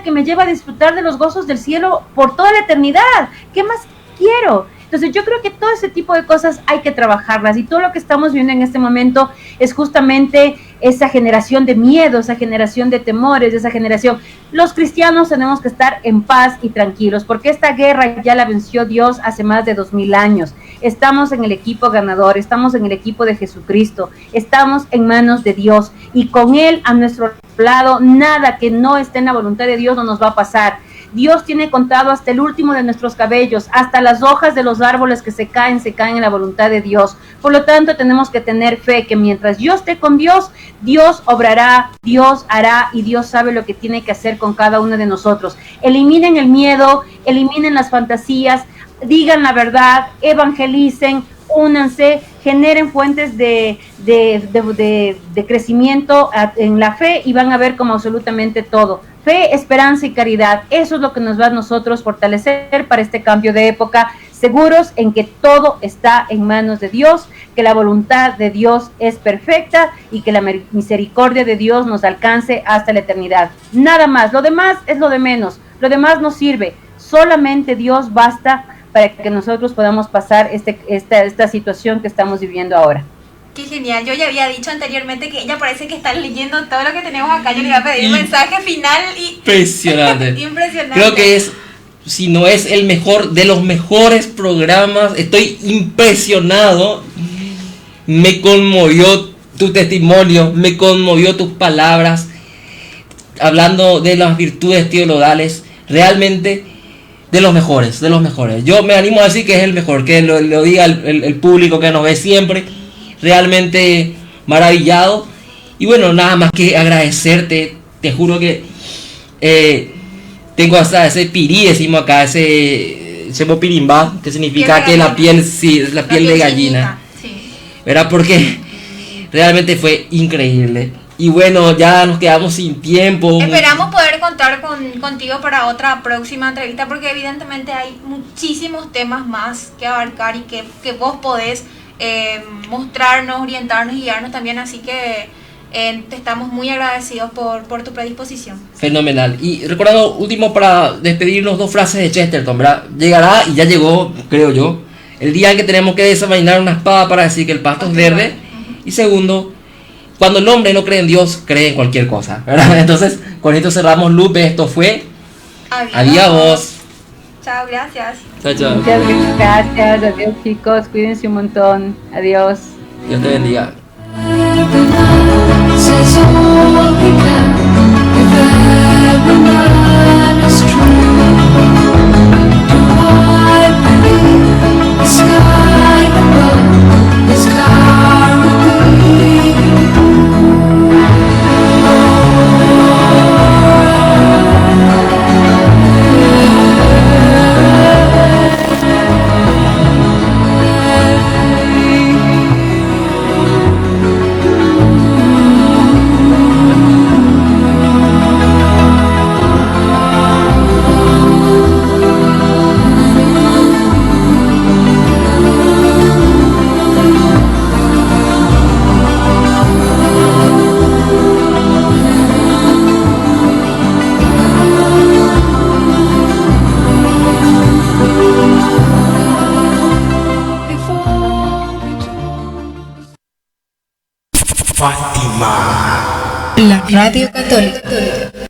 que me lleva a disfrutar de los gozos del cielo por toda la eternidad. ¿Qué más quiero? Entonces yo creo que todo ese tipo de cosas hay que trabajarlas, y todo lo que estamos viendo en este momento es justamente esa generación de miedo, esa generación de temores, esa generación. Los cristianos tenemos que estar en paz y tranquilos, porque esta guerra ya la venció Dios hace más de 2000 años. Estamos en el equipo ganador, estamos en el equipo de Jesucristo, estamos en manos de Dios, y con Él a nuestro lado, nada que no esté en la voluntad de Dios no nos va a pasar. Dios tiene contado hasta el último de nuestros cabellos, hasta las hojas de los árboles que se caen en la voluntad de Dios. Por lo tanto, tenemos que tener fe que mientras yo esté con Dios, Dios obrará, Dios hará, y Dios sabe lo que tiene que hacer con cada uno de nosotros. Eliminen el miedo, eliminen las fantasías, digan la verdad, evangelicen, únanse, generen fuentes de crecimiento en la fe, y van a ver como absolutamente todo. Fe, esperanza y caridad, eso es lo que nos va a nosotros fortalecer para este cambio de época, seguros en que todo está en manos de Dios, que la voluntad de Dios es perfecta y que la misericordia de Dios nos alcance hasta la eternidad. Nada más, lo demás es lo de menos, lo demás no sirve, solamente Dios basta para que nosotros podamos pasar esta situación que estamos viviendo ahora. Qué genial, yo ya había dicho anteriormente que ella parece que está leyendo todo lo que tenemos acá. Yo le iba a pedir un mensaje final y... Impresionante. Impresionante. Creo que es, si no es el mejor de los mejores programas. Estoy impresionado. Me conmovió tu testimonio, me conmovió tus palabras, hablando de las virtudes teologales, realmente de los mejores, de los mejores. Yo me animo a decir que es el mejor, que lo diga el público que nos ve siempre. Realmente maravillado, y bueno, nada más que agradecerte. Te juro que tengo hasta ese pirí, decimos acá, ese pirimba, que significa que la piel, sí, es la piel de gallina, sí. ¿Verdad? Porque realmente fue increíble. Y bueno, ya nos quedamos sin tiempo. Esperamos poder contar contigo para otra próxima entrevista, porque evidentemente hay muchísimos temas más que abarcar y que vos podés mostrarnos, orientarnos y guiarnos también, así que te estamos muy agradecidos por tu predisposición. Fenomenal. Y recordando, último, para despedirnos, 2 frases de Chesterton, ¿verdad? Llegará, y ya llegó, creo yo, el día en que tenemos que desenvainar una espada para decir que el pasto es verde. Y segundo, cuando el hombre no cree en Dios, cree en cualquier cosa, ¿verdad? Entonces, con esto cerramos, Lupe. Esto fue Adiós. Chao, gracias. Chao, chao. Muchas gracias, adiós chicos, cuídense un montón, adiós. Dios te bendiga. Says all we can, if everyone is true. Do I believe the sky above is cloudy? La Radio Católica.